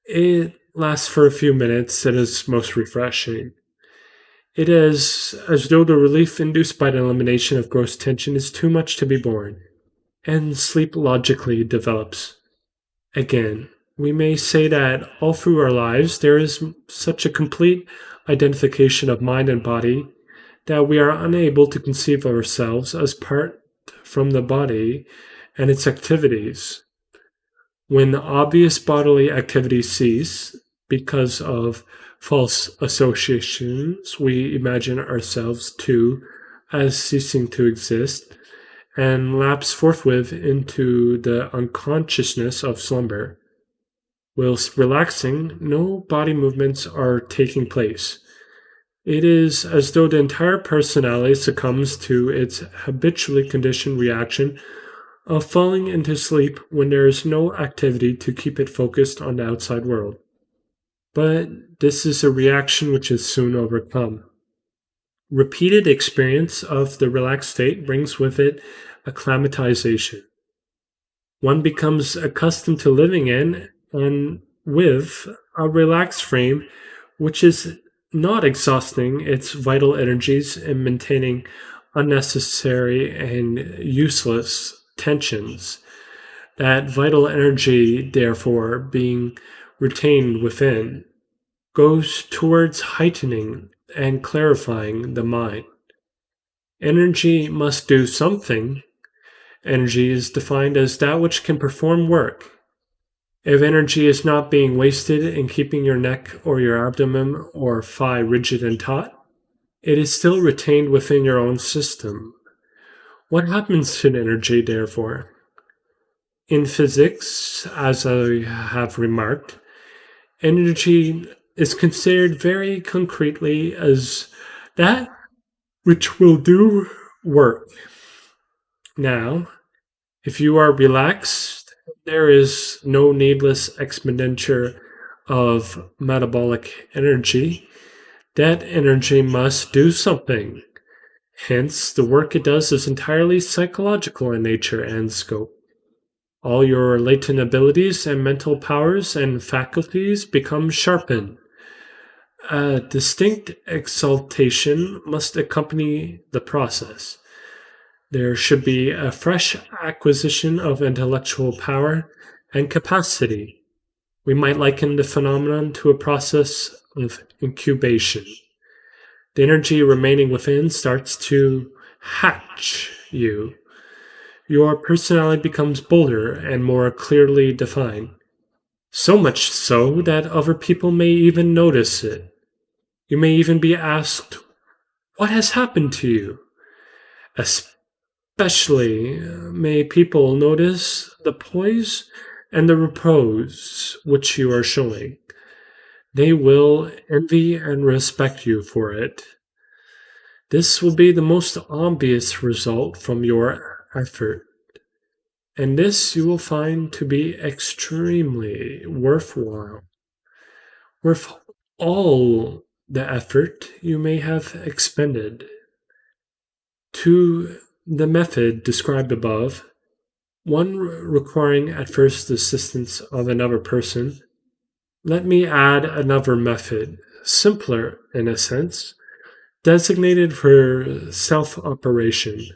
It lasts for a few minutes and is most refreshing. It is as though the relief induced by the elimination of gross tension is too much to be borne, and sleep logically develops. Again, we may say that all through our lives there is such a complete identification of mind and body that we are unable to conceive of ourselves as part from the body and its activities. When obvious bodily activities cease because of false associations, we imagine ourselves too as ceasing to exist and lapse forthwith into the unconsciousness of slumber. Whilst relaxing, no body movements are taking place. It is as though the entire personality succumbs to its habitually conditioned reaction of falling into sleep when there is no activity to keep it focused on the outside world. But this is a reaction which is soon overcome. Repeated experience of the relaxed state brings with it acclimatization. One becomes accustomed to living in and with a relaxed frame which is not exhausting its vital energies in maintaining unnecessary and useless tensions. That vital energy, therefore, being retained within, goes towards heightening and clarifying the mind. Energy must do something. Energy is defined as that which can perform work. If energy is not being wasted in keeping your neck or your abdomen or thigh rigid and taut, it is still retained within your own system. What happens to the energy, therefore? In physics, as I have remarked, energy is considered very concretely as that which will do work. Now, if you are relaxed, there is no needless expenditure of metabolic energy. That energy must do something. Hence, the work it does is entirely psychological in nature and scope. All your latent abilities and mental powers and faculties become sharpened. A distinct exaltation must accompany the process. There should be a fresh acquisition of intellectual power and capacity. We might liken the phenomenon to a process of incubation. The energy remaining within starts to hatch you. Your personality becomes bolder and more clearly defined. So much so that other people may even notice it. You may even be asked, "What has happened to you?" Especially may people notice the poise and the repose which you are showing. They will envy and respect you for it. This will be the most obvious result from your effort, and this you will find to be extremely worthwhile, worth all the effort you may have expended. To the method described above, one requiring at first the assistance of another person, let me add another method, simpler in a sense, designated for self-operation.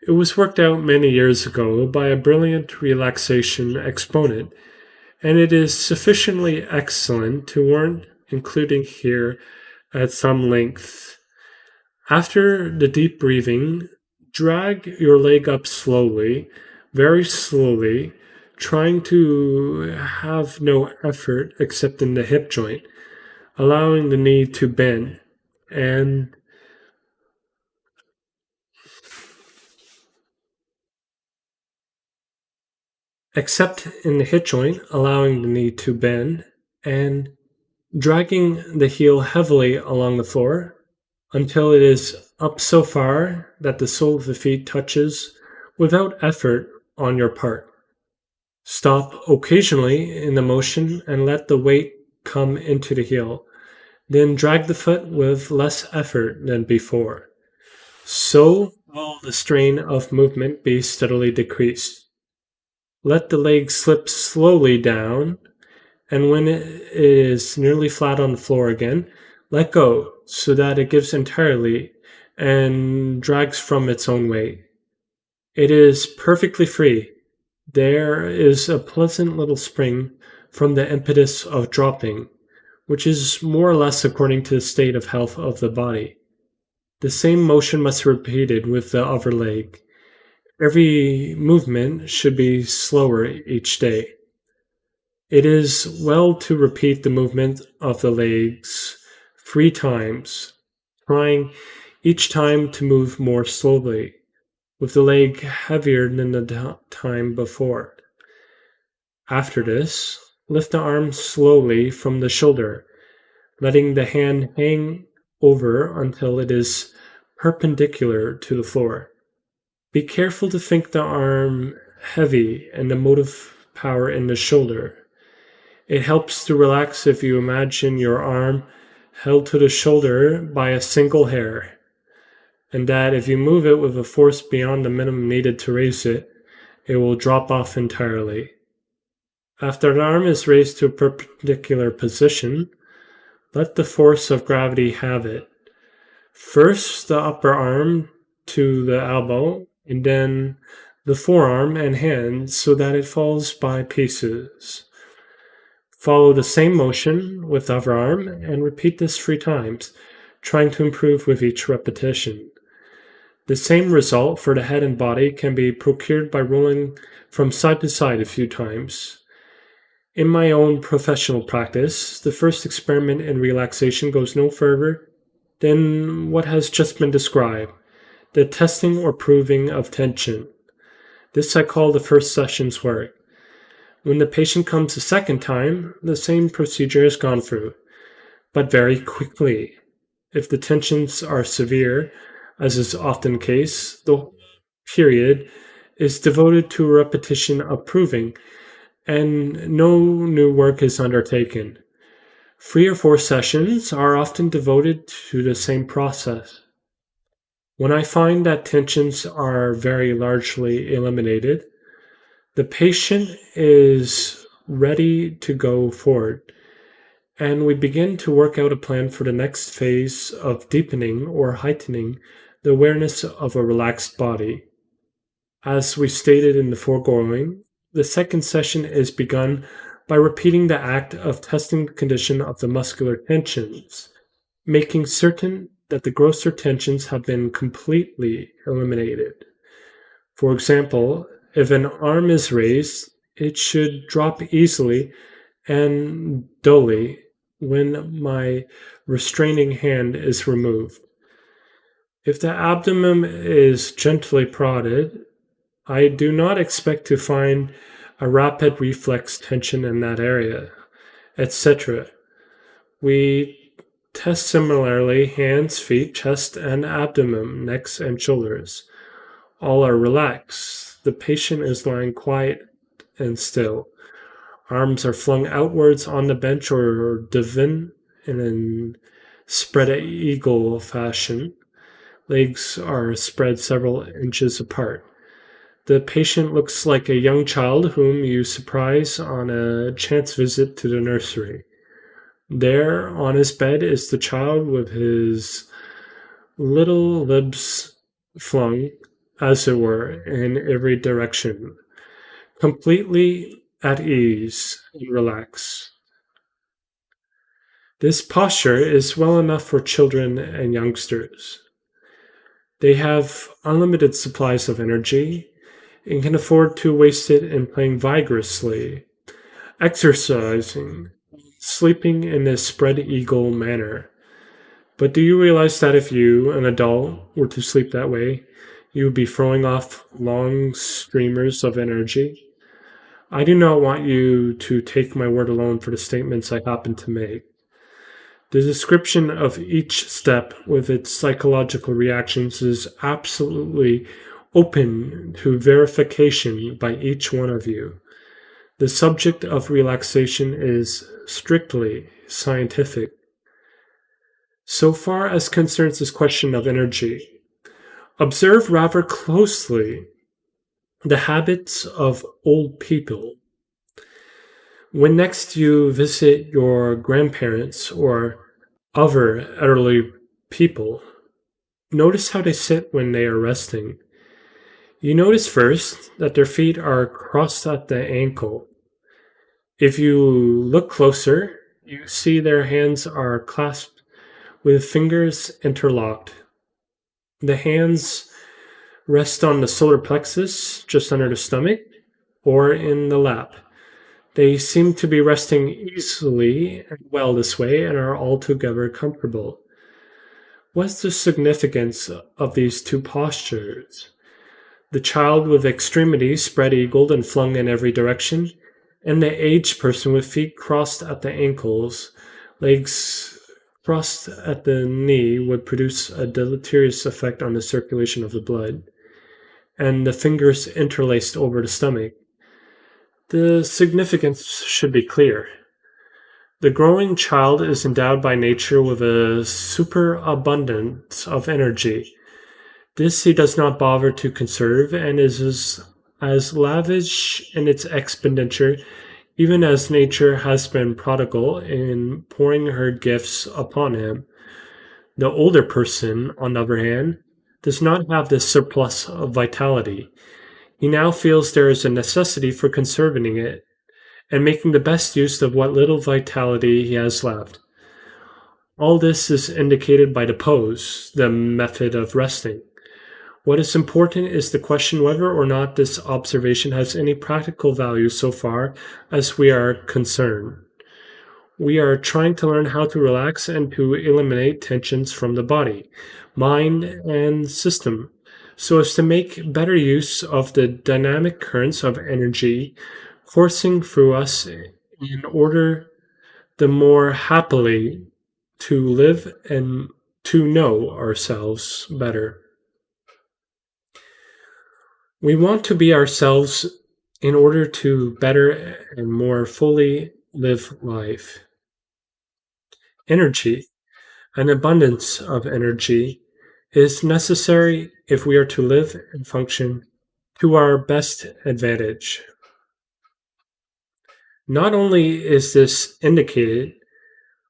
It was worked out many years ago by a brilliant relaxation exponent, and it is sufficiently excellent to warrant including here at some length. After the deep breathing, drag your leg up slowly, very slowly, trying to have no effort except in the hip joint, allowing the knee to bend, and except in the hip joint, allowing the knee to bend, and dragging the heel heavily along the floor until it is up so far that the sole of the feet touches without effort on your part. Stop occasionally in the motion and let the weight come into the heel. Then drag the foot with less effort than before. So will the strain of movement be steadily decreased. Let the leg slip slowly down, and when it is nearly flat on the floor again, let go so that it gives entirely and drags from its own weight. It is perfectly free. There is a pleasant little spring from the impetus of dropping, which is more or less according to the state of health of the body. The same motion must be repeated with the other leg. Every movement should be slower each day. It is well to repeat the movement of the legs 3 times, trying each time to move more slowly, with the leg heavier than the time before. After this, lift the arm slowly from the shoulder, letting the hand hang over until it is perpendicular to the floor. Be careful to think the arm heavy and the motive power in the shoulder. It helps to relax if you imagine your arm held to the shoulder by a single hair, and that if you move it with a force beyond the minimum needed to raise it, it will drop off entirely. After the arm is raised to a perpendicular position, let the force of gravity have it. First the upper arm to the elbow, and then the forearm and hand so that it falls by pieces. Follow the same motion with the other arm and repeat this 3 times, trying to improve with each repetition. The same result for the head and body can be procured by rolling from side to side a few times. In my own professional practice, the first experiment in relaxation goes no further than what has just been described, the testing or proving of tension. This I call the first session's work. When the patient comes a second time, the same procedure is gone through, but very quickly. If the tensions are severe, as is often the case, the period is devoted to a repetition of proving, and no new work is undertaken. 3 or 4 sessions are often devoted to the same process. When I find that tensions are very largely eliminated, the patient is ready to go forward, and we begin to work out a plan for the next phase of deepening or heightening the awareness of a relaxed body. As we stated in the foregoing, the second session is begun by repeating the act of testing the condition of the muscular tensions, making certain that the grosser tensions have been completely eliminated. For example, if an arm is raised, it should drop easily and dully when my restraining hand is removed. If the abdomen is gently prodded, I do not expect to find a rapid reflex tension in that area, etc. We test similarly hands, feet, chest, and abdomen, necks, and shoulders. All are relaxed. The patient is lying quiet and still. Arms are flung outwards on the bench or divan in spread eagle fashion. Legs are spread several inches apart. The patient looks like a young child whom you surprise on a chance visit to the nursery. There, on his bed, is the child with his little limbs flung, as it were, in every direction, completely at ease and relaxed. This posture is well enough for children and youngsters. They have unlimited supplies of energy and can afford to waste it in playing vigorously, exercising, sleeping in this spread eagle manner. But do you realize that if you, an adult, were to sleep that way, you would be throwing off long streamers of energy? I do not want you to take my word alone for the statements I happen to make. The description of each step with its psychological reactions is absolutely open to verification by each one of you. The subject of relaxation is strictly scientific. So far as concerns this question of energy, observe rather closely the habits of old people. When next you visit your grandparents or other elderly people, notice how they sit when they are resting. You notice first that their feet are crossed at the ankle. If you look closer, you see their hands are clasped with fingers interlocked. The hands rest on the solar plexus, just under the stomach, or in the lap. They seem to be resting easily and well this way and are altogether comfortable. What's the significance of these two postures? The child with extremities spread-eagled and flung in every direction, and the aged person with feet crossed at the ankles, legs crossed at the knee would produce a deleterious effect on the circulation of the blood, and the fingers interlaced over the stomach. The significance should be clear. The growing child is endowed by nature with a superabundance of energy. This he does not bother to conserve, and is as lavish in its expenditure even as nature has been prodigal in pouring her gifts upon him. The older person, on the other hand, does not have this surplus of vitality. He now feels there is a necessity for conserving it and making the best use of what little vitality he has left. All this is indicated by the pose, the method of resting. What is important is the question whether or not this observation has any practical value so far as we are concerned. We are trying to learn how to relax and to eliminate tensions from the body, mind, and system so as to make better use of the dynamic currents of energy coursing through us in order the more happily to live and to know ourselves better. We want to be ourselves in order to better and more fully live life. Energy, an abundance of energy, is necessary if we are to live and function to our best advantage. Not only is this indicated,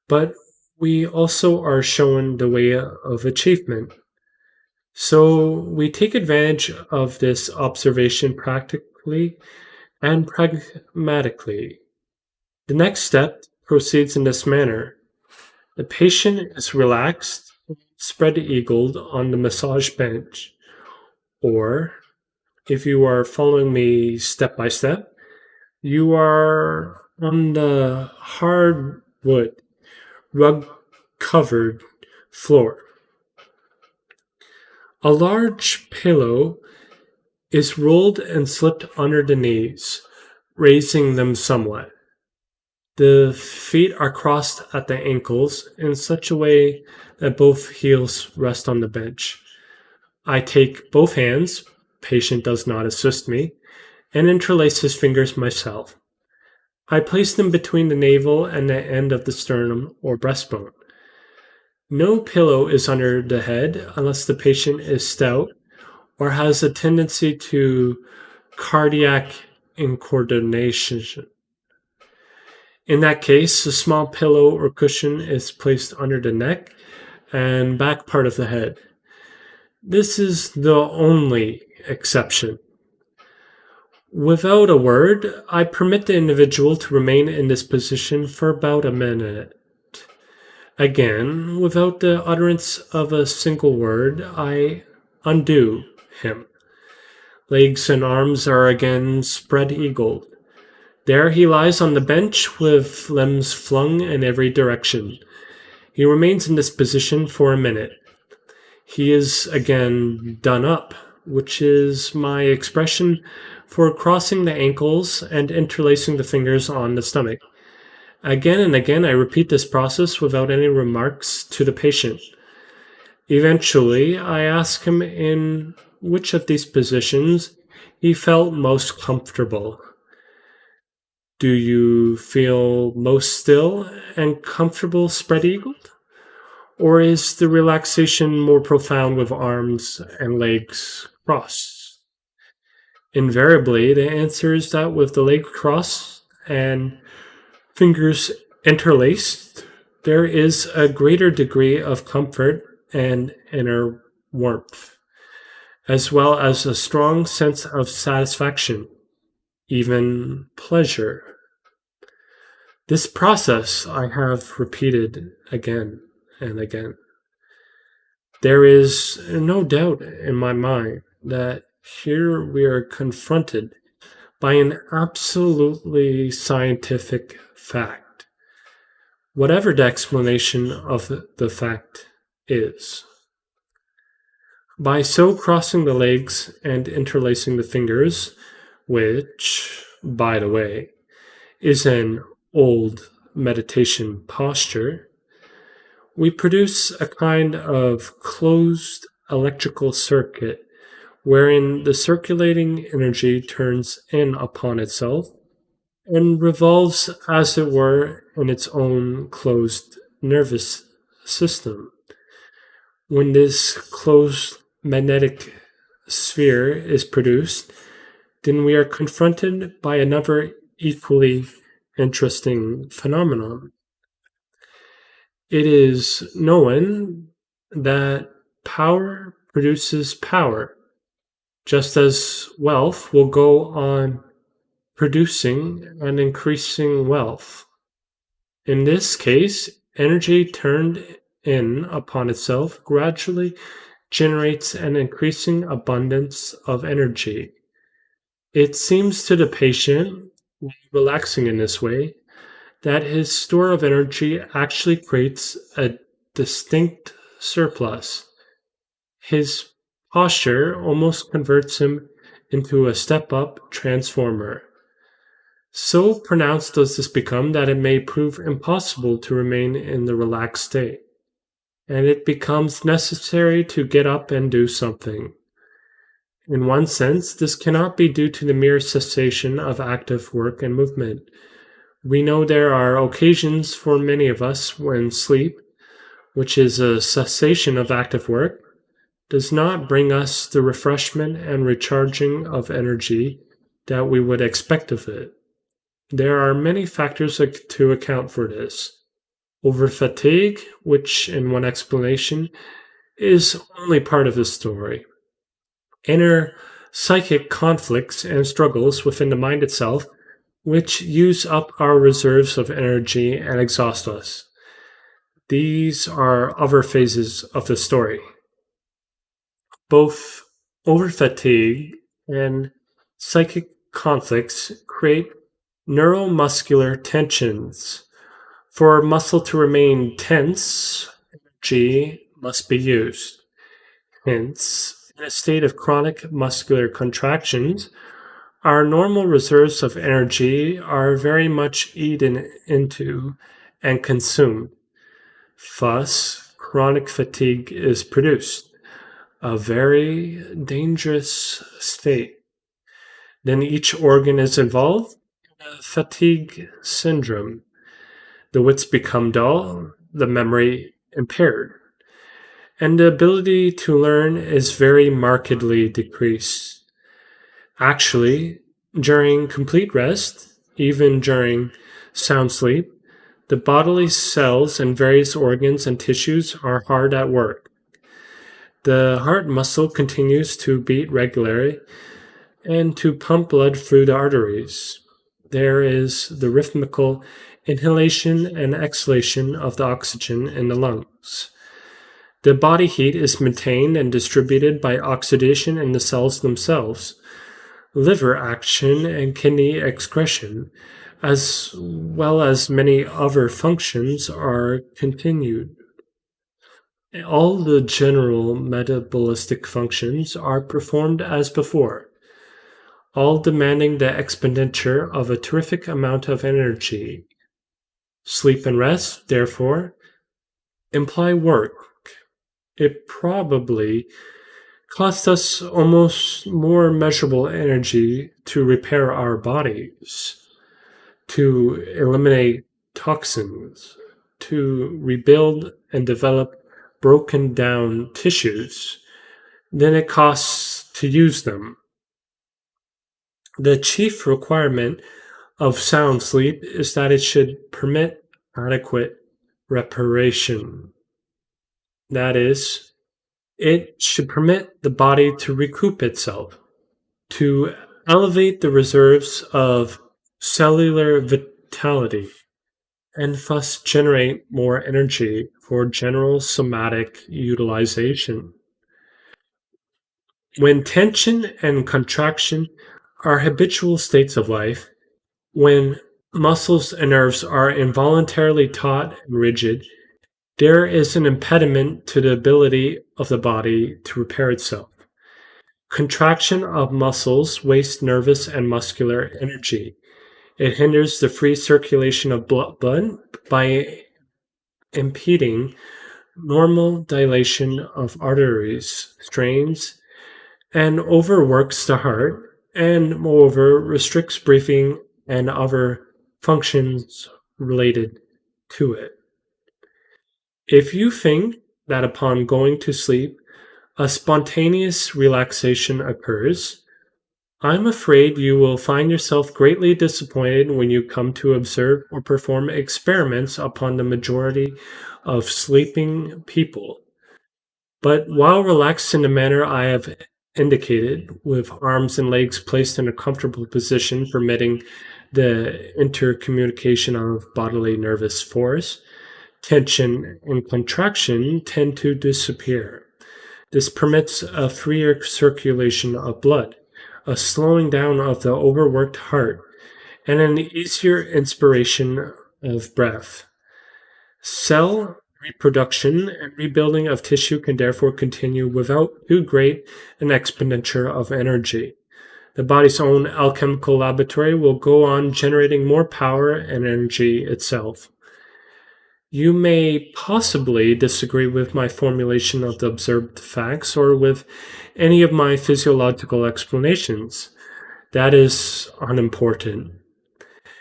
but we also are shown the way of achievement. So we take advantage of this observation practically and pragmatically. The next step proceeds in this manner. The patient is relaxed, spread eagled on the massage bench, or if you are following me step by step, you are on the hardwood, rug covered floor. A large pillow is rolled and slipped under the knees, raising them somewhat. The feet are crossed at the ankles in such a way that both heels rest on the bench. I take both hands, patient does not assist me, and interlace his fingers myself. I place them between the navel and the end of the sternum or breastbone. No pillow is under the head unless the patient is stout or has a tendency to cardiac incoordination. In that case, a small pillow or cushion is placed under the neck and back part of the head. This is the only exception. Without a word, I permit the individual to remain in this position for about a minute. Again, without the utterance of a single word, I undo him. Legs and arms are again spread eagled. There he lies on the bench with limbs flung in every direction. He remains in this position for a minute. He is again done up, which is my expression for crossing the ankles and interlacing the fingers on the stomach. Again and again I repeat this process without any remarks to the patient. Eventually I ask him in which of these positions he felt most comfortable. Do you feel most still and comfortable spread-eagled? Or is the relaxation more profound with arms and legs crossed? Invariably, the answer is that with the leg crossed and fingers interlaced, there is a greater degree of comfort and inner warmth, as well as a strong sense of satisfaction, even pleasure. This process I have repeated again and again. There is no doubt in my mind that here we are confronted by an absolutely scientific fact, whatever the explanation of the fact is. By so crossing the legs and interlacing the fingers, which, by the way, is an old meditation posture, we produce a kind of closed electrical circuit wherein the circulating energy turns in upon itself and revolves, as it were, in its own closed nervous system. When this closed magnetic sphere is produced, then we are confronted by another equally interesting phenomenon. It is known that power produces power, just as wealth will go on producing and increasing wealth. In this case, energy turned in upon itself gradually generates an increasing abundance of energy. It seems to the patient, while relaxing in this way, that his store of energy actually creates a distinct surplus. His posture almost converts him into a step up transformer. So pronounced does this become that it may prove impossible to remain in the relaxed state, and it becomes necessary to get up and do something. In one sense, this cannot be due to the mere cessation of active work and movement. We know there are occasions for many of us when sleep, which is a cessation of active work, does not bring us the refreshment and recharging of energy that we would expect of it. There are many factors to account for this. Overfatigue, which in one explanation is only part of the story. Inner psychic conflicts and struggles within the mind itself, which use up our reserves of energy and exhaust us. These are other phases of the story. Both overfatigue and psychic conflicts create neuromuscular tensions. For a muscle to remain tense, energy must be used. Hence, in a state of chronic muscular contractions, our normal reserves of energy are very much eaten into and consumed. Thus, chronic fatigue is produced, a very dangerous state. Then each organ is involved in a fatigue syndrome. The wits become dull, the memory impaired, and the ability to learn is very markedly decreased. Actually, during complete rest, even during sound sleep, the bodily cells and various organs and tissues are hard at work. The heart muscle continues to beat regularly and to pump blood through the arteries. There is the rhythmical inhalation and exhalation of the oxygen in the lungs. The body heat is maintained and distributed by oxidation in the cells themselves. Liver action and kidney excretion, as well as many other functions, are continued. All the general metabolistic functions are performed as before, all demanding the expenditure of a terrific amount of energy. Sleep and rest, therefore, imply work. It probably costs us almost more measurable energy to repair our bodies, to eliminate toxins, to rebuild and develop broken down tissues than it costs to use them. The chief requirement of sound sleep is that it should permit adequate reparation. That is, it should permit the body to recoup itself, to elevate the reserves of cellular vitality, and thus generate more energy for general somatic utilization. When tension and contraction are habitual states of life, when muscles and nerves are involuntarily taut and rigid, there is an impediment to the ability of the body to repair itself. Contraction of muscles wastes nervous and muscular energy. It hinders the free circulation of blood by impeding normal dilation of arteries, strains, and overworks the heart, and moreover restricts breathing and other functions related to it. If you think that upon going to sleep a spontaneous relaxation occurs, I'm afraid you will find yourself greatly disappointed when you come to observe or perform experiments upon the majority of sleeping people. But while relaxed in the manner I have indicated, with arms and legs placed in a comfortable position permitting the intercommunication of bodily nervous force, tension and contraction tend to disappear. This permits a freer circulation of blood, a slowing down of the overworked heart, and an easier inspiration of breath. Cell reproduction and rebuilding of tissue can therefore continue without too great an expenditure of energy. The body's own alchemical laboratory will go on generating more power and energy itself. You may possibly disagree with my formulation of the observed facts or with any of my physiological explanations. That is unimportant.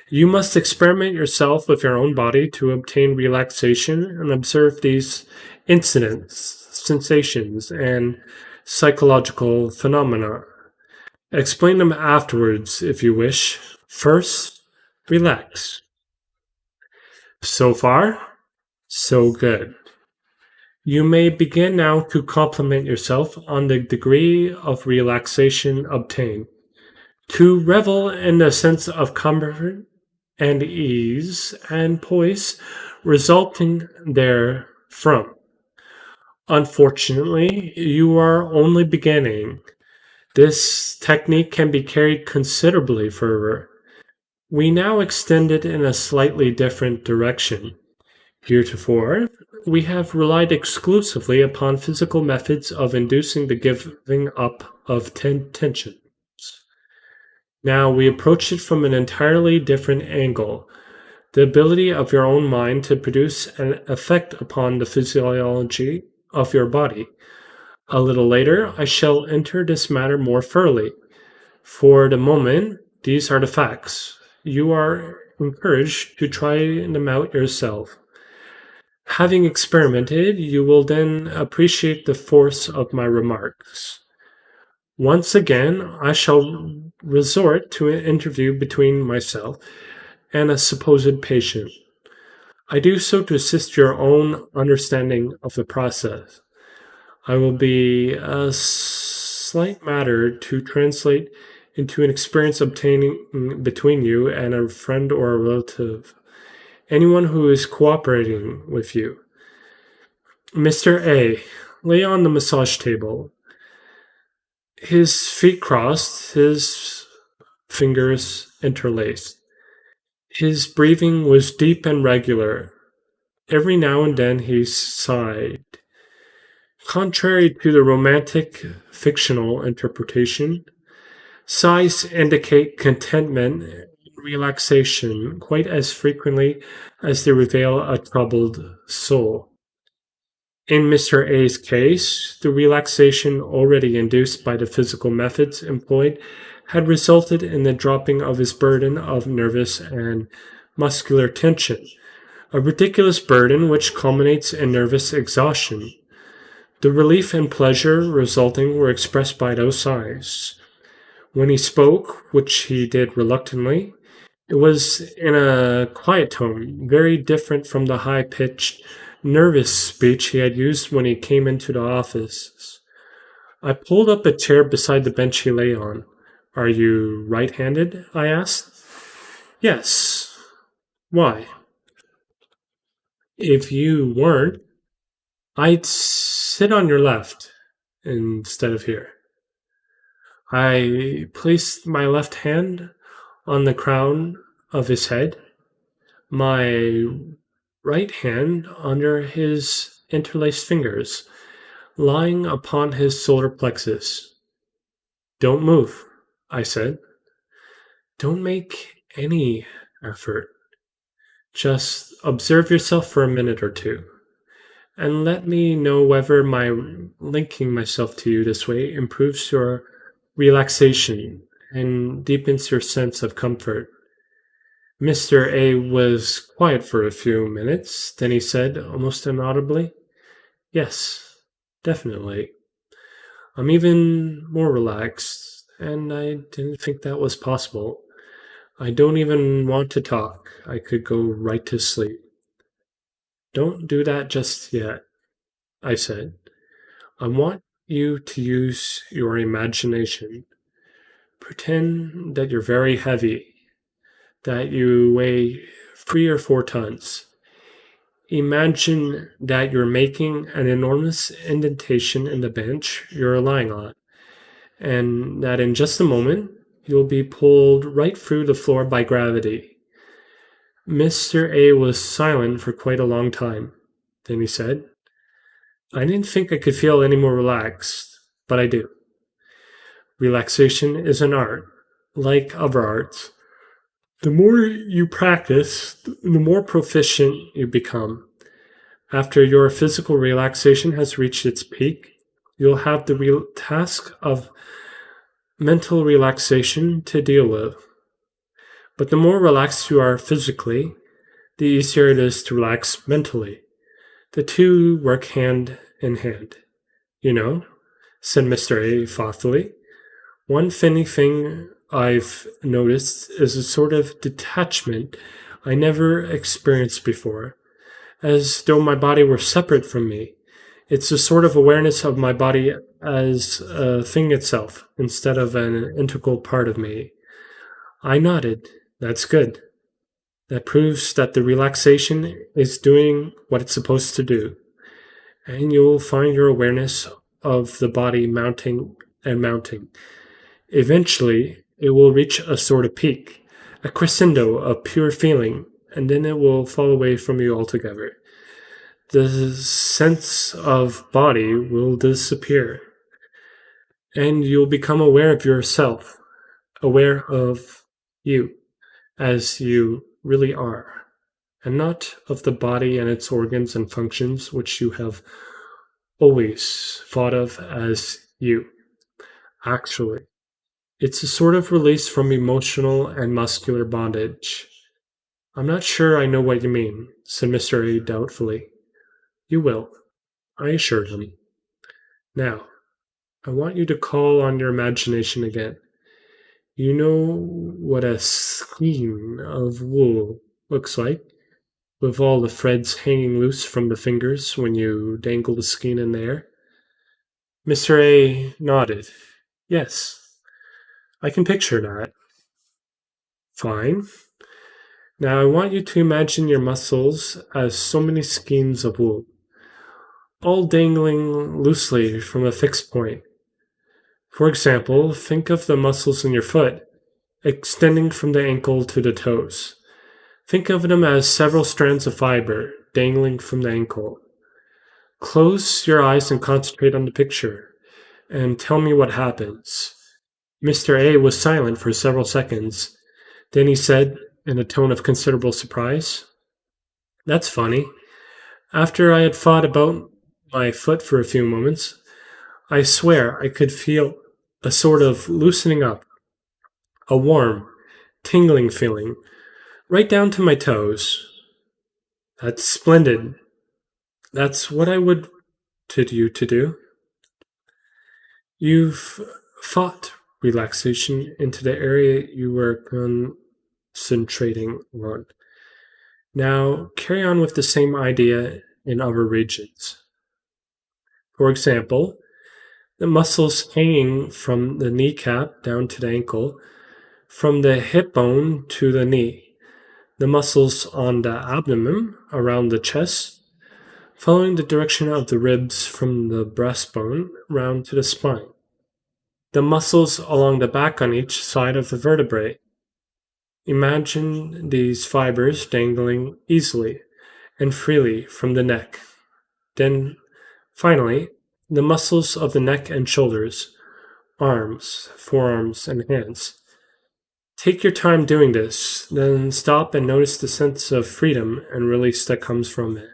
You must experiment yourself with your own body to obtain relaxation and observe these incidents, sensations, and psychological phenomena. Explain them afterwards if you wish. First, relax. So far, so good. You may begin now to compliment yourself on the degree of relaxation obtained. To revel in the sense of comfort and ease and poise resulting therefrom. Unfortunately, you are only beginning. This technique can be carried considerably further. We now extend it in a slightly different direction. Heretofore, we have relied exclusively upon physical methods of inducing the giving up of tensions. Now we approach it from an entirely different angle, the ability of your own mind to produce an effect upon the physiology of your body. A little later, I shall enter this matter more thoroughly. For the moment, these are the facts. You are encouraged to try them out yourself. Having experimented, you will then appreciate the force of my remarks. Once again, I shall resort to an interview between myself and a supposed patient. I do so to assist your own understanding of the process. I will be a slight matter to translate into an experience obtaining between you and a friend or a relative, anyone who is cooperating with you. Mr. A lay on the massage table, his feet crossed, his fingers interlaced. His breathing was deep and regular. Every now and then he sighed. Contrary to the romantic fictional interpretation, sighs indicate contentment and relaxation quite as frequently as they reveal a troubled soul. In Mr. A's case, the relaxation already induced by the physical methods employed had resulted in the dropping of his burden of nervous and muscular tension, a ridiculous burden which culminates in nervous exhaustion. The relief and pleasure resulting were expressed by those sighs. When he spoke, which he did reluctantly, it was in a quiet tone, very different from the high-pitched, nervous speech he had used when he came into the office. I pulled up a chair beside the bench he lay on. Are you right-handed? I asked. Yes. Why? If you weren't, I'd sit on your left instead of here. I placed my left hand on the crown of his head, my right hand under his interlaced fingers, lying upon his solar plexus. Don't move, I said. Don't make any effort. Just observe yourself for a minute or two, and let me know whether my linking myself to you this way improves your relaxation and deepens your sense of comfort. Mr. A was quiet for a few minutes, then he said, almost inaudibly, Yes, definitely. I'm even more relaxed, and I didn't think that was possible. I don't even want to talk. I could go right to sleep. Don't do that just yet, I said. I want you to use your imagination. Pretend that you're very heavy, that you weigh 3 or 4 tons. Imagine that you're making an enormous indentation in the bench you're lying on, and that in just a moment you'll be pulled right through the floor by gravity. Mr. A was silent for quite a long time. Then he said, I didn't think I could feel any more relaxed, but I do. Relaxation is an art, like other arts. The more you practice, the more proficient you become. After your physical relaxation has reached its peak, you'll have the real task of mental relaxation to deal with. But the more relaxed you are physically, the easier it is to relax mentally. The two work hand in hand. You know, said Mr. A thoughtfully. One funny thing I've noticed is a sort of detachment I never experienced before, as though my body were separate from me. It's a sort of awareness of my body as a thing itself, instead of an integral part of me. I nodded. That's good. That proves that the relaxation is doing what it's supposed to do. And you'll find your awareness of the body mounting and mounting. Eventually, it will reach a sort of peak, a crescendo of pure feeling, and then it will fall away from you altogether. The sense of body will disappear, and you'll become aware of yourself, aware of you as you really are, and not of the body and its organs and functions which you have always thought of as you. Actually, it's a sort of release from emotional and muscular bondage. I'm not sure I know what you mean, said Mr. A doubtfully. You will, I assured him. Now, I want you to call on your imagination again. You know what a skein of wool looks like, with all the threads hanging loose from the fingers when you dangle the skein in the air? Mr. A nodded. Yes, I can picture that. Fine. Now I want you to imagine your muscles as so many skeins of wool, all dangling loosely from a fixed point. For example, think of the muscles in your foot, extending from the ankle to the toes. Think of them as several strands of fiber dangling from the ankle. Close your eyes and concentrate on the picture, and tell me what happens. Mr. A was silent for several seconds. Then he said, in a tone of considerable surprise, That's funny. After I had thought about my foot for a few moments, I swear I could feel a sort of loosening up, a warm, tingling feeling, right down to my toes. That's splendid. That's what I would you to do. You've thought relaxation into the area you were concentrating on. Now carry on with the same idea in other regions. For example, the muscles hanging from the kneecap down to the ankle, from the hip bone to the knee, the muscles on the abdomen around the chest, following the direction of the ribs from the breastbone round to the spine, the muscles along the back on each side of the vertebrae. Imagine these fibers dangling easily and freely from the neck. Then, finally, the muscles of the neck and shoulders, arms, forearms, and hands. Take your time doing this, then stop and notice the sense of freedom and release that comes from it.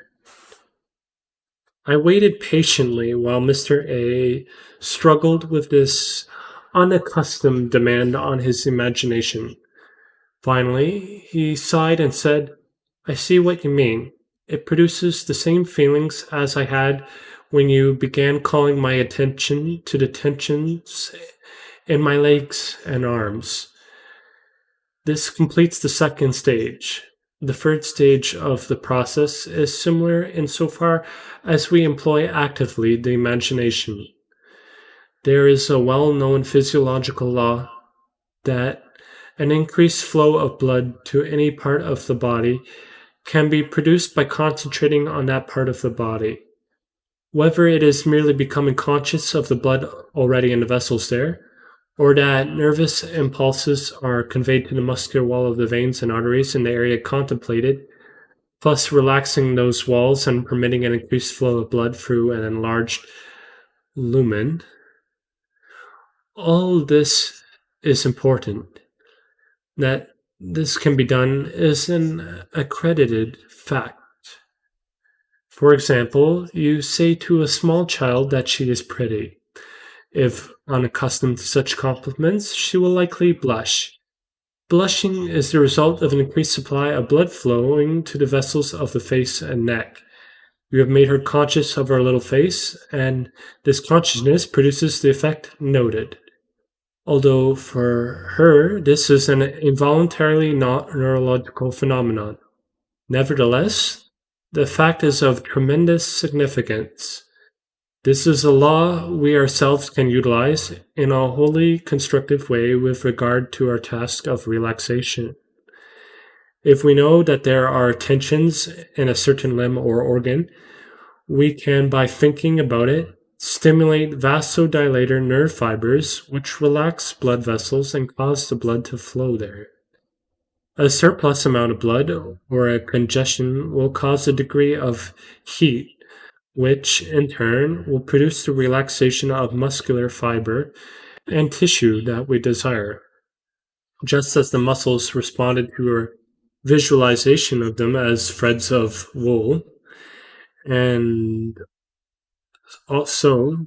I waited patiently while Mr. A struggled with this unaccustomed demand on his imagination. Finally, he sighed and said, I see what you mean. It produces the same feelings as I had when you began calling my attention to the tensions in my legs and arms. This completes the second stage. The third stage of the process is similar insofar as we employ actively the imagination. There is a well-known physiological law that an increased flow of blood to any part of the body can be produced by concentrating on that part of the body. Whether it is merely becoming conscious of the blood already in the vessels there, or that nervous impulses are conveyed to the muscular wall of the veins and arteries in the area contemplated, thus relaxing those walls and permitting an increased flow of blood through an enlarged lumen. All this is important. That this can be done is an accredited fact. For example, you say to a small child that she is pretty. If unaccustomed to such compliments, she will likely blush. Blushing is the result of an increased supply of blood flowing to the vessels of the face and neck. You have made her conscious of her little face, and this consciousness produces the effect noted. Although for her this is an involuntarily not neurological phenomenon. Nevertheless, the fact is of tremendous significance. This is a law we ourselves can utilize in a wholly constructive way with regard to our task of relaxation. If we know that there are tensions in a certain limb or organ, we can, by thinking about it, stimulate vasodilator nerve fibers which relax blood vessels and cause the blood to flow there. A surplus amount of blood or a congestion will cause a degree of heat, which in turn will produce the relaxation of muscular fiber and tissue that we desire. Just as the muscles responded to our visualization of them as threads of wool, and also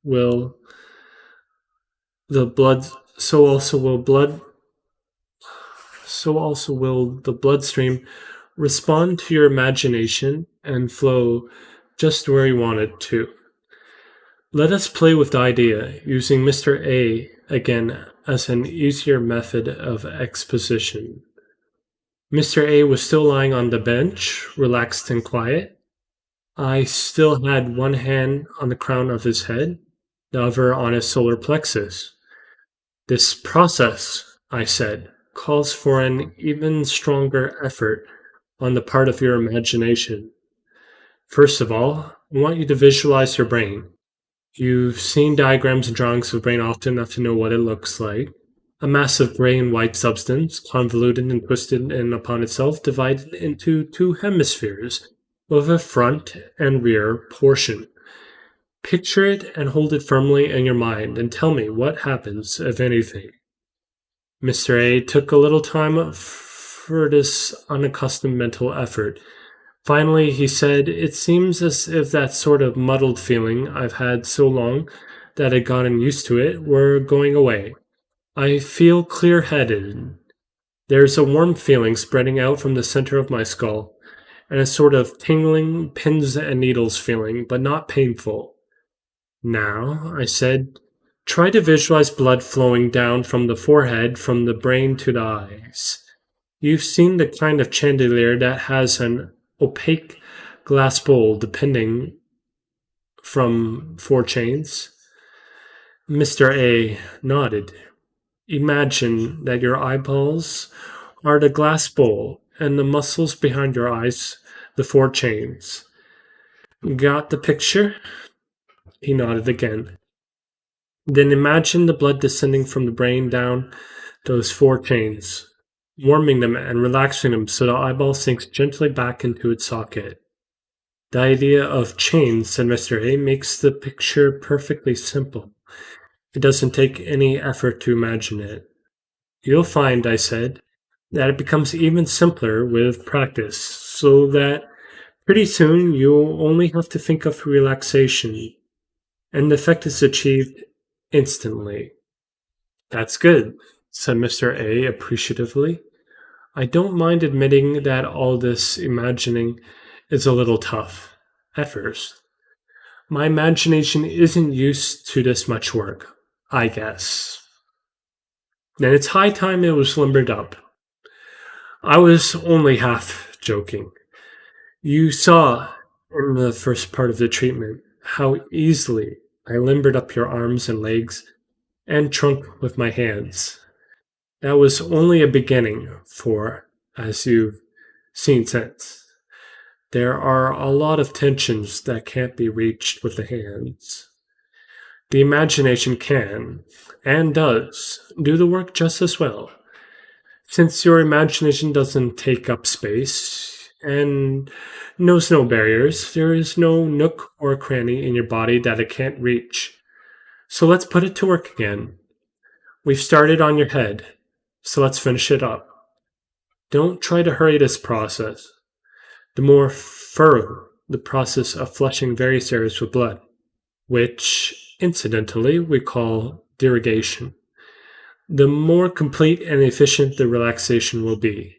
will the blood so also will the bloodstream respond to your imagination and flow just where you want it to. Let us play with the idea, using Mr. A again as an easier method of exposition. Mr. A was still lying on the bench, relaxed and quiet. I still had one hand on the crown of his head, the other on his solar plexus. This process, I said, calls for an even stronger effort on the part of your imagination. First of all, I want you to visualize your brain. You've seen diagrams and drawings of the brain often enough to know what it looks like. A massive gray and white substance, convoluted and twisted in upon itself, divided into two hemispheres, with a front and rear portion. Picture it and hold it firmly in your mind, and tell me what happens, if anything. Mr. A took a little time for this unaccustomed mental effort. Finally, he said, "It seems as if that sort of muddled feeling I've had so long that I'd gotten used to it were going away. I feel clear-headed. There's a warm feeling spreading out from the center of my skull, and a sort of tingling pins and needles feeling, but not painful. Now," I said, "try to visualize blood flowing down from the forehead, from the brain to the eyes. You've seen the kind of chandelier that has an opaque glass bowl depending from 4 chains?" Mr. A nodded. "Imagine that your eyeballs are the glass bowl and the muscles behind your eyes the 4 chains. Got the picture?" He nodded again. "Then imagine the blood descending from the brain down those 4 chains, warming them and relaxing them so the eyeball sinks gently back into its socket." "The idea of chains," said Mr. A, "makes the picture perfectly simple. It doesn't take any effort to imagine it." "You'll find," I said, "that it becomes even simpler with practice, so that pretty soon you'll only have to think of relaxation, and the effect is achieved instantly." "That's good," said Mr. A appreciatively. "I don't mind admitting that all this imagining is a little tough, at first. My imagination isn't used to this much work, I guess. Then it's high time it was limbered up." I was only half joking. You saw, in the first part of the treatment, how easily I limbered up your arms and legs and trunk with my hands. That was only a beginning, for, as you've seen since. There are a lot of tensions that can't be reached with the hands. The imagination can, and does, do the work just as well. Since your imagination doesn't take up space and knows no barriers, there is no nook or cranny in your body that it can't reach. So let's put it to work again. We've started on your head, so let's finish it up. Don't try to hurry this process. The more thorough the process of flushing various areas with blood, which, incidentally, we call derogation, the more complete and efficient the relaxation will be.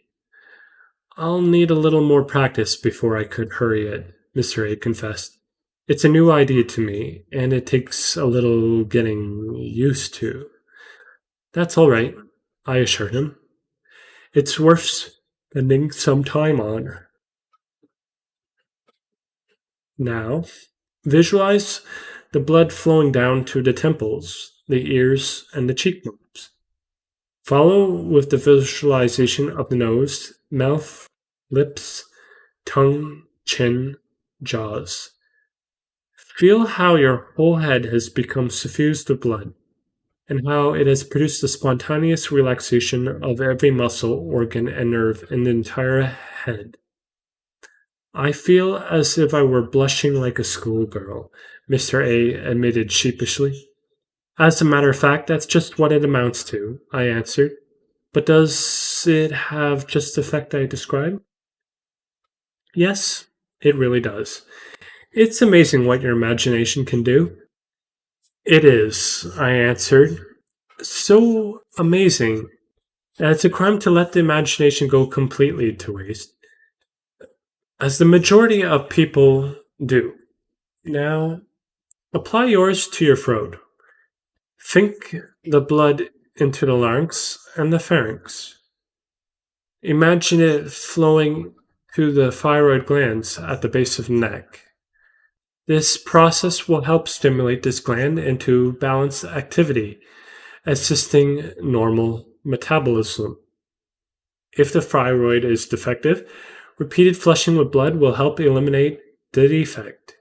I'll need a little more practice before I could hurry it, Mr. A confessed. It's a new idea to me, and it takes a little getting used to. That's all right, I assured him. It's worth spending some time on. Now, visualize the blood flowing down to the temples, the ears, and the cheekbones. Follow with the visualization of the nose, mouth, lips, tongue, chin, jaws. Feel how your whole head has become suffused with blood, and how it has produced a spontaneous relaxation of every muscle, organ, and nerve in the entire head. I feel as if I were blushing like a schoolgirl, Mr. A admitted sheepishly. As a matter of fact, that's just what it amounts to, I answered. But does it have just the effect I described? Yes, it really does. It's amazing what your imagination can do. It is, I answered. So amazing that it's a crime to let the imagination go completely to waste, as the majority of people do. Now, apply yours to your throat. Think the blood into the larynx and the pharynx. Imagine it flowing to the thyroid glands at the base of the neck. This process will help stimulate this gland into balanced activity, assisting normal metabolism. If the thyroid is defective, repeated flushing with blood will help eliminate the defect.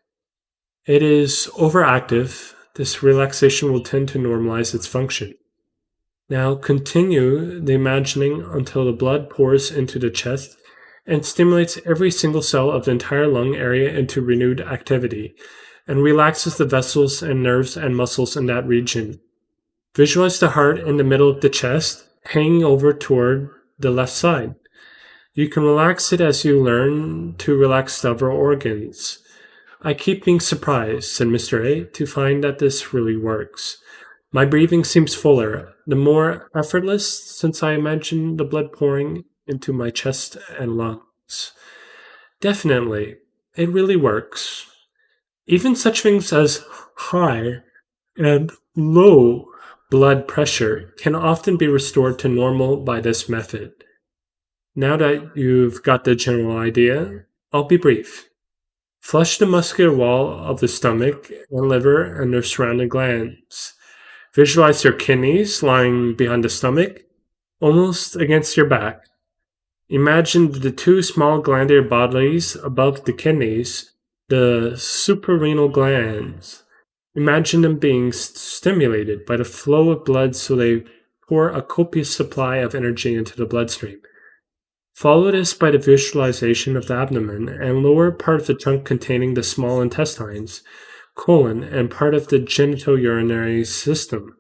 It is overactive. This relaxation will tend to normalize its function. Now continue the imagining until the blood pours into the chest and stimulates every single cell of the entire lung area into renewed activity, and relaxes the vessels and nerves and muscles in that region. Visualize the heart in the middle of the chest, hanging over toward the left side. You can relax it as you learn to relax several organs. I keep being surprised, said Mr. A, to find that this really works. My breathing seems fuller, the more effortless, since I imagine the blood pouring into my chest and lungs. Definitely, it really works. Even such things as high and low blood pressure can often be restored to normal by this method. Now that you've got the general idea, I'll be brief. Flush the muscular wall of the stomach and liver and their surrounding glands. Visualize your kidneys lying behind the stomach, almost against your back. Imagine the two small glandular bodies above the kidneys, the suprarenal glands. Imagine them being stimulated by the flow of blood so they pour a copious supply of energy into the bloodstream. Follow this by the visualization of the abdomen and lower part of the trunk containing the small intestines, colon, and part of the genitourinary system.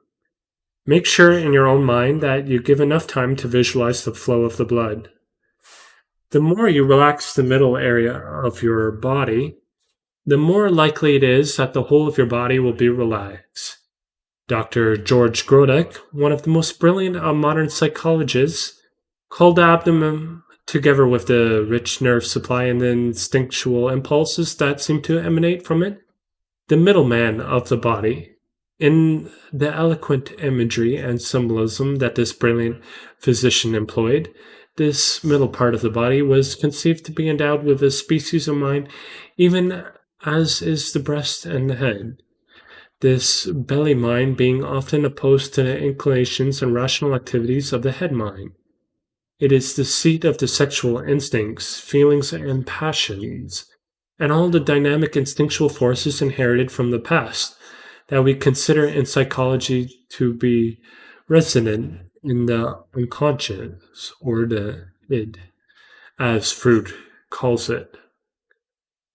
Make sure in your own mind that you give enough time to visualize the flow of the blood. The more you relax the middle area of your body, the more likely it is that the whole of your body will be relaxed. Dr. George Grodek, one of the most brilliant of modern psychologists, called the abdomen, together with the rich nerve supply and the instinctual impulses that seem to emanate from it, the middleman of the body. In the eloquent imagery and symbolism that this brilliant physician employed, this middle part of the body was conceived to be endowed with a species of mind, even as is the breast and the head. This belly mind being often opposed to the inclinations and rational activities of the head mind. It is the seat of the sexual instincts, feelings, and passions, and all the dynamic instinctual forces inherited from the past that we consider in psychology to be resident in the unconscious, or the id, as Freud calls it.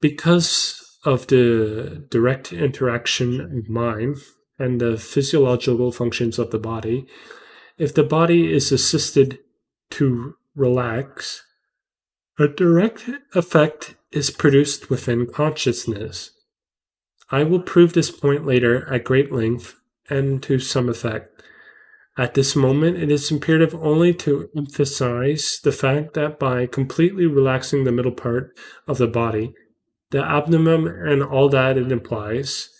Because of the direct interaction of mind and the physiological functions of the body, if the body is assisted to relax, a direct effect is produced within consciousness. I will prove this point later at great length and to some effect. At this moment, it is imperative only to emphasize the fact that by completely relaxing the middle part of the body, the abdomen and all that it implies,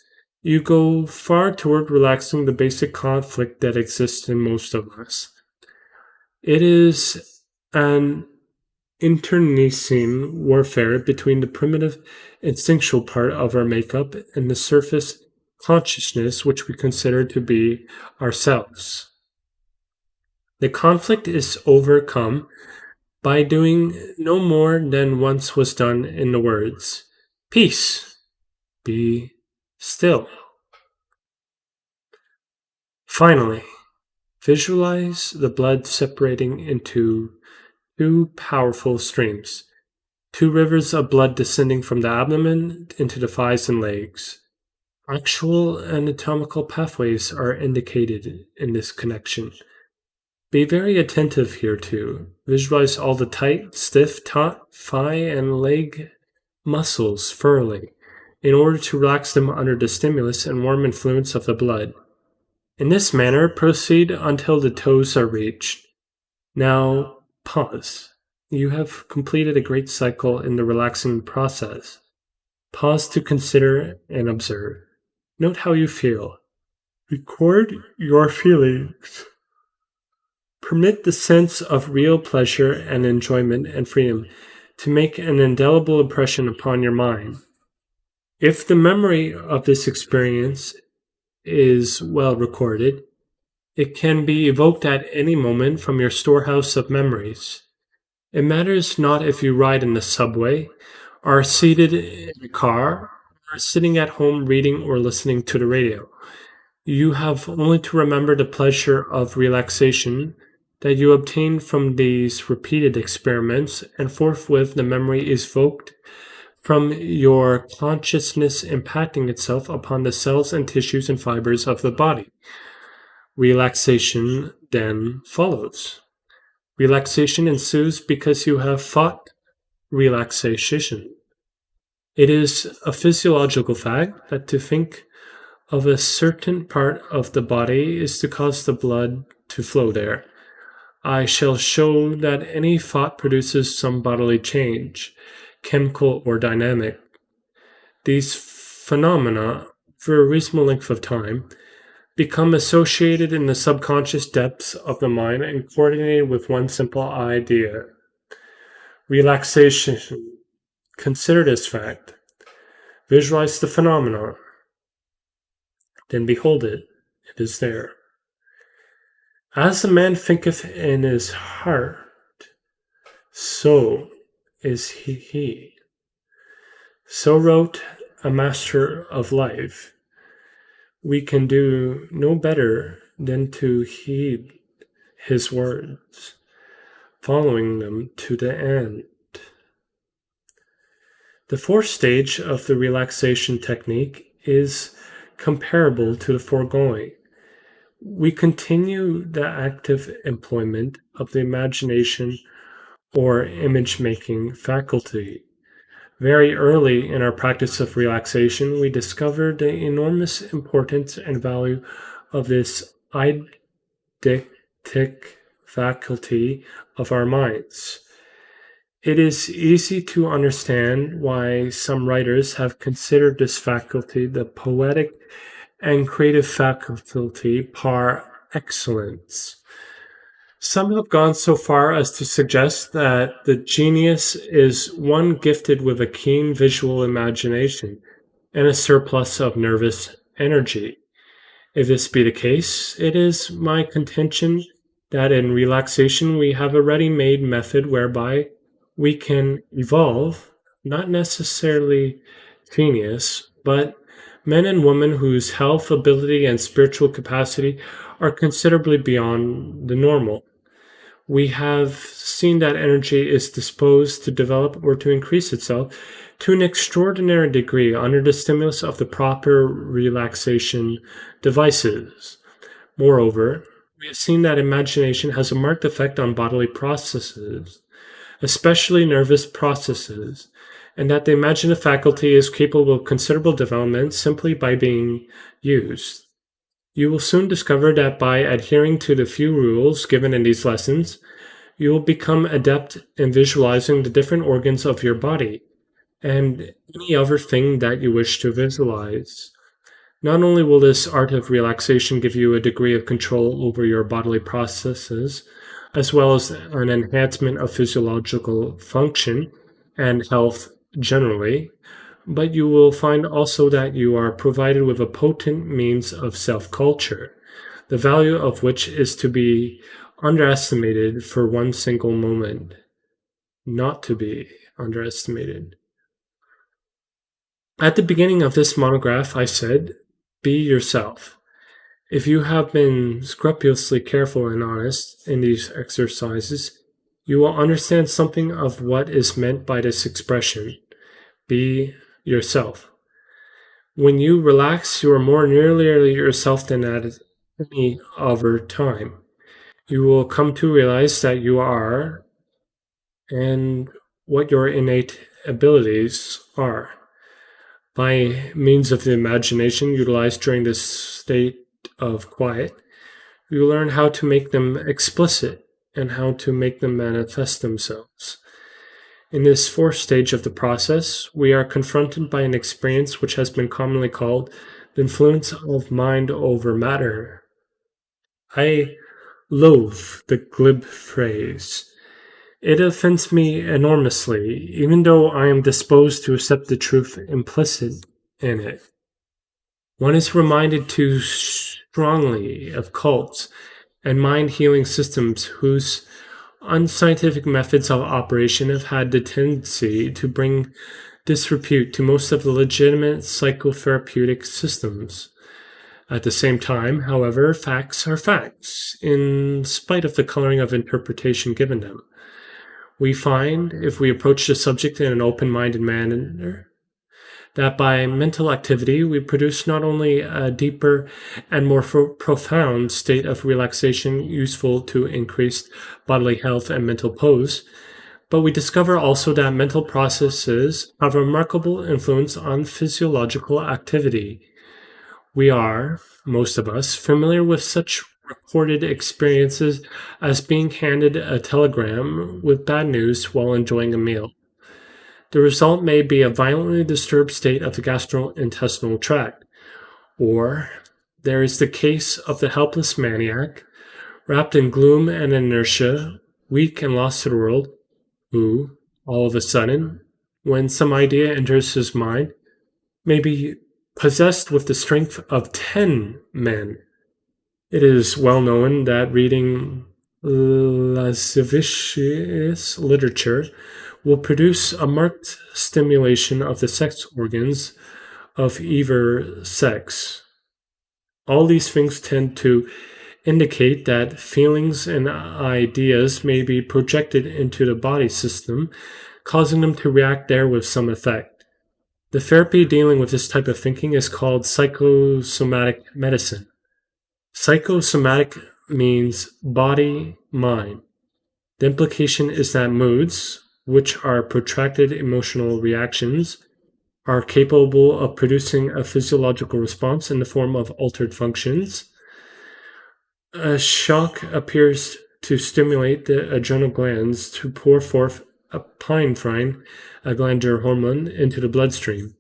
you go far toward relaxing the basic conflict that exists in most of us. It is an internecine warfare between the primitive instinctual part of our makeup and the surface consciousness which we consider to be ourselves. The conflict is overcome by doing no more than once was done in the words, "Peace, be still." Finally, visualize the blood separating into two powerful streams, two rivers of blood descending from the abdomen into the thighs and legs. Actual anatomical pathways are indicated in this connection. Be very attentive here too. Visualize all the tight, stiff, taut thigh and leg muscles furling in order to relax them under the stimulus and warm influence of the blood. In this manner, proceed until the toes are reached. Now, pause. You have completed a great cycle in the relaxing process. Pause to consider and observe. Note how you feel. Record your feelings. Permit the sense of real pleasure and enjoyment and freedom to make an indelible impression upon your mind. If the memory of this experience is well recorded, it can be evoked at any moment from your storehouse of memories. It matters not if you ride in the subway, are seated in a car, or sitting at home reading or listening to the radio. You have only to remember the pleasure of relaxation that you obtain from these repeated experiments, and forthwith the memory is evoked from your consciousness, impacting itself upon the cells and tissues and fibers of the body. Relaxation then follows. Relaxation ensues because you have fought relaxation. It is a physiological fact that to think of a certain part of the body is to cause the blood to flow there. I shall show that any thought produces some bodily change, chemical or dynamic. These phenomena, for a reasonable length of time, become associated in the subconscious depths of the mind and coordinated with one simple idea: relaxation. Consider this fact. Visualize the phenomenon. Then behold it. It is there. As a man thinketh in his heart, so is he. So wrote a master of life. We can do no better than to heed his words, following them to the end. The fourth stage of the relaxation technique is comparable to the foregoing. We continue the active employment of the imagination or image-making faculty. Very early in our practice of relaxation, we discovered the enormous importance and value of this eidetic faculty of our minds. It is easy to understand why some writers have considered this faculty the poetic and creative faculty par excellence. Some have gone so far as to suggest that the genius is one gifted with a keen visual imagination and a surplus of nervous energy. If this be the case, it is my contention that in relaxation we have a ready made method whereby we can evolve, not necessarily genius, but men and women whose health, ability, and spiritual capacity are considerably beyond the normal. We have seen that energy is disposed to develop or to increase itself to an extraordinary degree under the stimulus of the proper relaxation devices. Moreover, we have seen that imagination has a marked effect on bodily processes, especially nervous processes, and that the imaginative faculty is capable of considerable development simply by being used. You will soon discover that by adhering to the few rules given in these lessons, you will become adept in visualizing the different organs of your body and any other thing that you wish to visualize. Not only will this art of relaxation give you a degree of control over your bodily processes, as well as an enhancement of physiological function and health generally, but you will find also that you are provided with a potent means of self culture, the value of which is to be underestimated for one single moment, not to be underestimated. At the beginning of this monograph, I said, be yourself. If you have been scrupulously careful and honest in these exercises, you will understand something of what is meant by this expression. Be yourself. When you relax, you are more nearly yourself than at any other time. You will come to realize that you are and what your innate abilities are. By means of the imagination utilized during this state of quiet, you learn how to make them explicit and how to make them manifest themselves. In this fourth stage of the process, we are confronted by an experience which has been commonly called the influence of mind over matter. I loathe the glib phrase. It offends me enormously, even though I am disposed to accept the truth implicit in it. One is reminded too strongly of cults and mind healing systems whose unscientific methods of operation have had the tendency to bring disrepute to most of the legitimate psychotherapeutic systems. At the same time, however, facts are facts, in spite of the coloring of interpretation given them. We find, if we approach the subject in an open minded manner, that by mental activity we produce not only a deeper and more profound state of relaxation useful to increased bodily health and mental pose, but we discover also that mental processes have a remarkable influence on physiological activity. We are, most of us, familiar with such recorded experiences as being handed a telegram with bad news while enjoying a meal. The result may be a violently disturbed state of the gastrointestinal tract, or there is the case of the helpless maniac, wrapped in gloom and inertia, weak and lost to the world, who, all of a sudden, when some idea enters his mind, may be possessed with the strength of 10 men. It is well known that reading lascivious literature will produce a marked stimulation of the sex organs of either sex. All these things tend to indicate that feelings and ideas may be projected into the body system, causing them to react there with some effect. The therapy dealing with this type of thinking is called psychosomatic medicine. Psychosomatic means body, mind. The implication is that moods, which are protracted emotional reactions, are capable of producing a physiological response in the form of altered functions. A shock appears to stimulate the adrenal glands to pour forth epinephrine, a glandular hormone, into the bloodstream.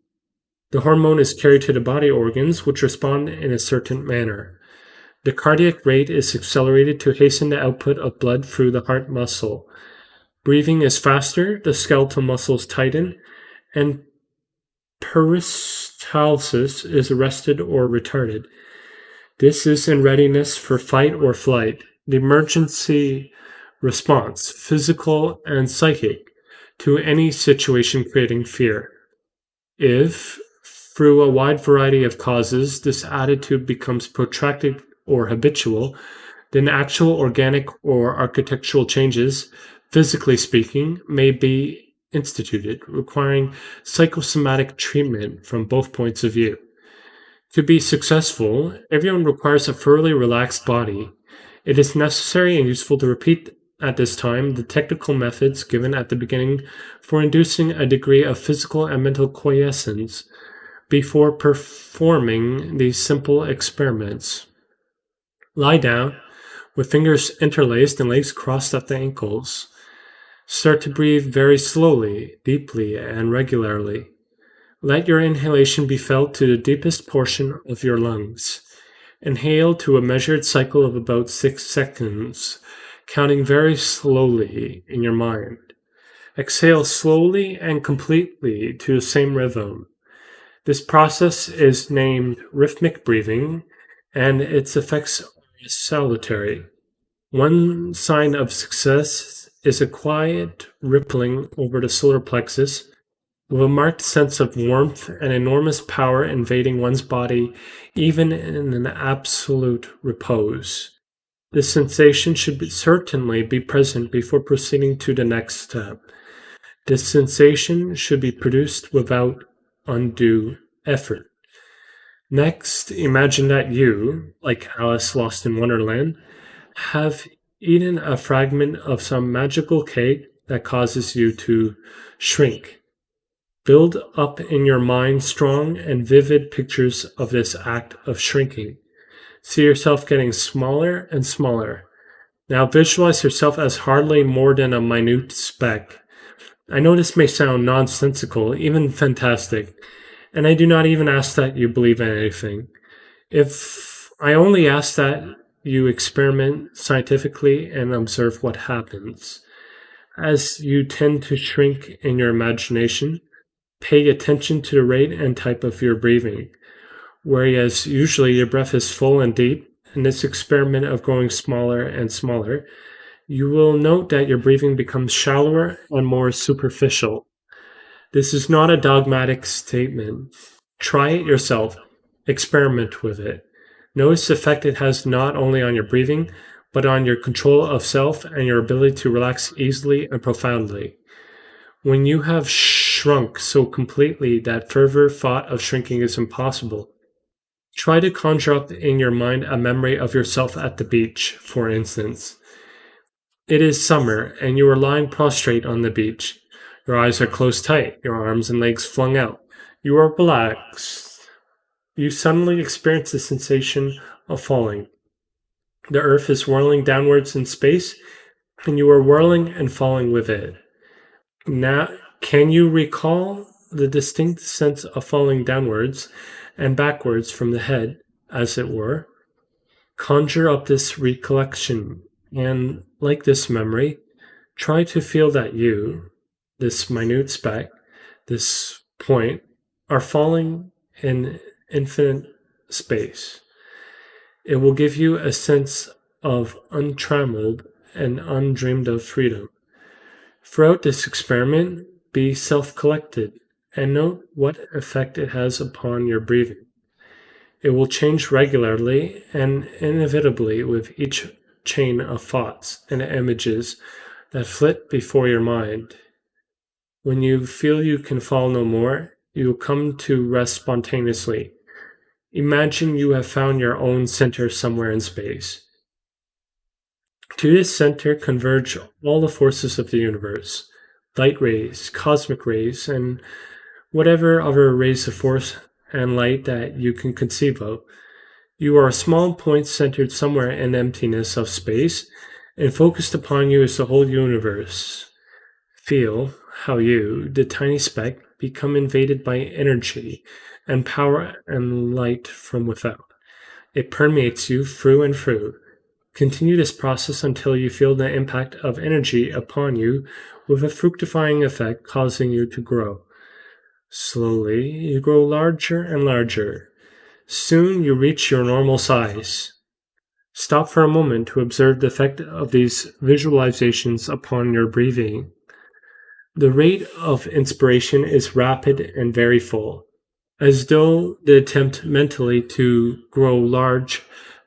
The hormone is carried to the body organs, which respond in a certain manner. The cardiac rate is accelerated to hasten the output of blood through the heart muscle. Breathing is faster, the skeletal muscles tighten, and peristalsis is arrested or retarded. This is in readiness for fight or flight. the emergency response, physical and psychic, to any situation creating fear. If, through a wide variety of causes, this attitude becomes protracted or habitual, then actual organic or architectural changes, physically speaking, may be instituted, requiring psychosomatic treatment from both points of view. To be successful, everyone requires a thoroughly relaxed body. It is necessary and useful to repeat at this time the technical methods given at the beginning for inducing a degree of physical and mental quiescence before performing these simple experiments. Lie down with fingers interlaced and legs crossed at the ankles. Start to breathe very slowly, deeply, and regularly. Let your inhalation be felt to the deepest portion of your lungs. Inhale to a measured cycle of about 6 seconds, counting very slowly in your mind. Exhale slowly and completely to the same rhythm. This process is named rhythmic breathing, and its effects are salutary. One sign of success is a quiet rippling over the solar plexus, with a marked sense of warmth and enormous power invading one's body, even in an absolute repose. This sensation should certainly be present before proceeding to the next step. This sensation should be produced without undue effort. Next, imagine that you, like Alice lost in Wonderland, have eaten a fragment of some magical cake that causes you to shrink. Build up in your mind strong and vivid pictures of this act of shrinking. See yourself getting smaller and smaller. Now visualize yourself as hardly more than a minute speck. I know this may sound nonsensical, even fantastic, and I do not even ask that you believe in anything. If I only ask that you experiment scientifically and observe what happens. As you tend to shrink in your imagination, pay attention to the rate and type of your breathing. Whereas usually your breath is full and deep, in this experiment of going smaller and smaller, you will note that your breathing becomes shallower and more superficial. This is not a dogmatic statement. Try it yourself. Experiment with it. Notice the effect it has not only on your breathing, but on your control of self and your ability to relax easily and profoundly. When you have shrunk so completely that further thought of shrinking is impossible, try to conjure up in your mind a memory of yourself at the beach, for instance. It is summer, and you are lying prostrate on the beach. Your eyes are closed tight, your arms and legs flung out. You are relaxed. You suddenly experience the sensation of falling. The earth is whirling downwards in space, and you are whirling and falling with it. Now, can you recall the distinct sense of falling downwards and backwards from the head, as it were? Conjure up this recollection, and, like this memory, try to feel that you, this minute speck, this point, are falling in infinite space. It will give you a sense of untrammeled and undreamed of freedom. Throughout this experiment, be self-collected and note what effect it has upon your breathing. It will change regularly and inevitably with each chain of thoughts and images that flit before your mind. When you feel you can fall no more, you will come to rest spontaneously. Imagine you have found your own center somewhere in space. To this center converge all the forces of the universe, light rays, cosmic rays, and whatever other rays of force and light that you can conceive of. You are a small point centered somewhere in the emptiness of space, and focused upon you is the whole universe. Feel how you, the tiny speck, become invaded by energy and power and light from without. It permeates you through and through. Continue this process until you feel the impact of energy upon you with a fructifying effect causing you to grow. Slowly, you grow larger and larger. Soon you reach your normal size. Stop for a moment to observe the effect of these visualizations upon your breathing. The rate of inspiration is rapid and very full, as though the attempt mentally to grow large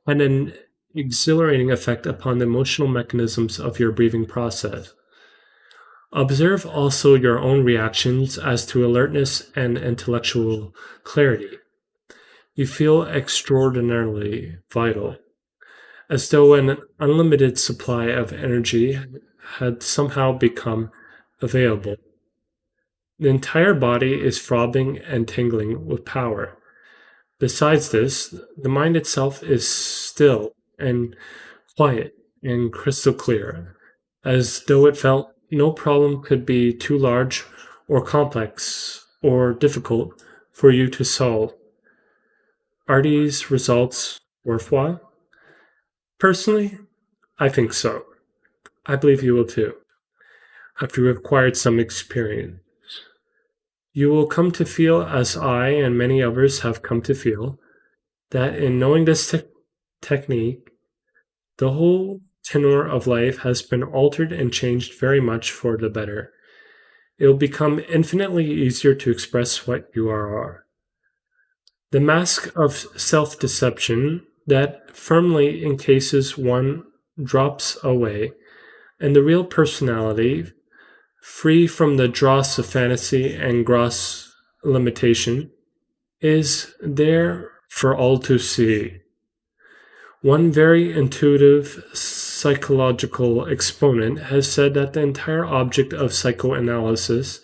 had an exhilarating effect upon the emotional mechanisms of your breathing process. Observe also your own reactions as to alertness and intellectual clarity. You feel extraordinarily vital, as though an unlimited supply of energy had somehow become available. The entire body is throbbing and tingling with power. Besides this, the mind itself is still and quiet and crystal clear, as though it felt no problem could be too large or complex or difficult for you to solve. Are these results worthwhile? Personally, I think so. I believe you will too, after you have acquired some experience. You will come to feel, as I and many others have come to feel, that in knowing this technique, the whole tenor of life has been altered and changed very much for the better. It will become infinitely easier to express what you are. The mask of self deception that firmly encases one drops away, and the real personality, free from the dross of fantasy and gross limitation, is there for all to see. One very intuitive psychological exponent has said that the entire object of psychoanalysis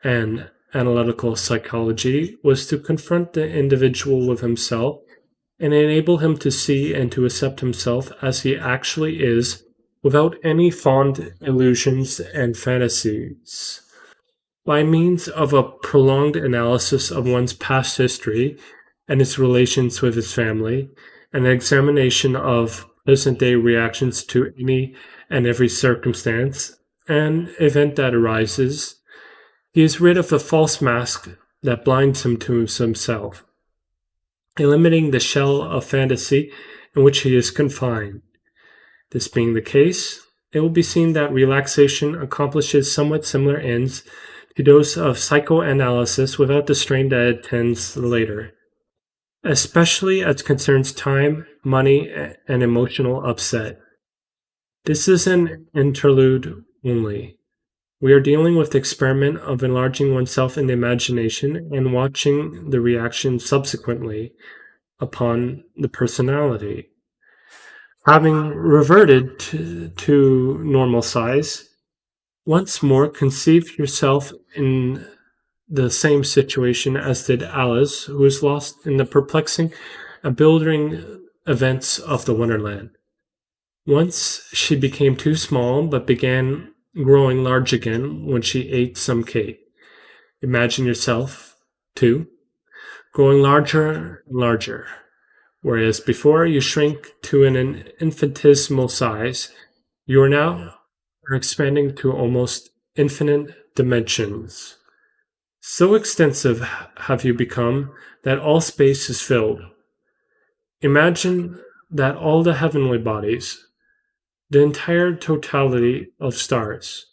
and analytical psychology was to confront the individual with himself and enable him to see and to accept himself as he actually is without any fond illusions and fantasies. By means of a prolonged analysis of one's past history and its relations with his family, and an examination of present day reactions to any and every circumstance and event that arises, he is rid of the false mask that blinds him to himself, eliminating the shell of fantasy in which he is confined. This being the case, it will be seen that relaxation accomplishes somewhat similar ends to those of psychoanalysis without the strain that attends later, especially as concerns time, money, and emotional upset. This is an interlude only. We are dealing with the experiment of enlarging oneself in the imagination and watching the reaction subsequently upon the personality. Having reverted to normal size, once more conceive yourself in the same situation as did Alice, who was lost in the perplexing and bewildering events of the Wonderland. Once she became too small, but began growing large again when she ate some cake. Imagine yourself, too, growing larger and larger, whereas before you shrink to an infinitesimal size, you are now expanding to almost infinite dimensions. So extensive have you become that all space is filled. Imagine that all the heavenly bodies, the entire totality of stars,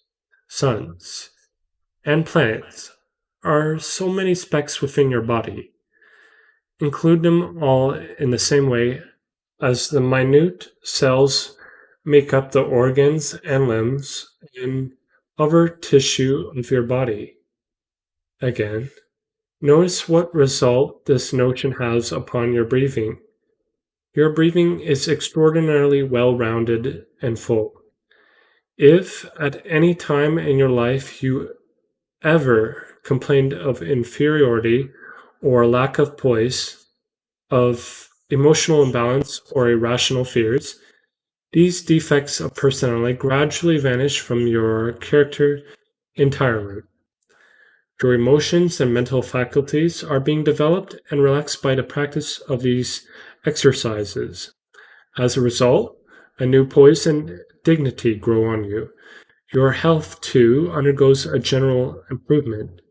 suns, and planets, are so many specks within your body. Include them all in the same way as the minute cells make up the organs and limbs and other tissue of your body. Again, notice what result this notion has upon your breathing. Your breathing is extraordinarily well rounded and full. If at any time in your life you ever complained of inferiority or lack of poise, of emotional imbalance or irrational fears, these defects of personality gradually vanish from your character entirely. Your emotions and mental faculties are being developed and relaxed by the practice of these exercises. As a result, a new poise and dignity grow on you. Your health, too, undergoes a general improvement.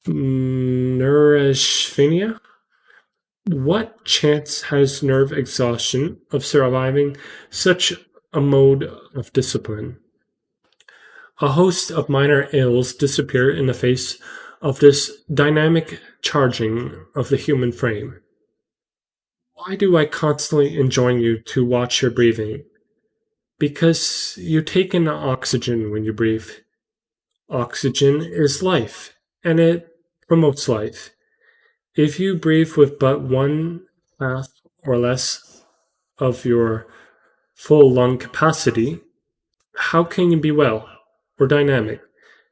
Neurasthenia What chance has nerve exhaustion of surviving such a mode of discipline? A host of minor ills disappear in the face of this dynamic charging of the human frame. Why do I constantly enjoin you to watch your breathing? Because you take in oxygen when you breathe. Oxygen is life, and it promotes life. If you breathe with but one half or less of your full lung capacity, how can you be well or dynamic?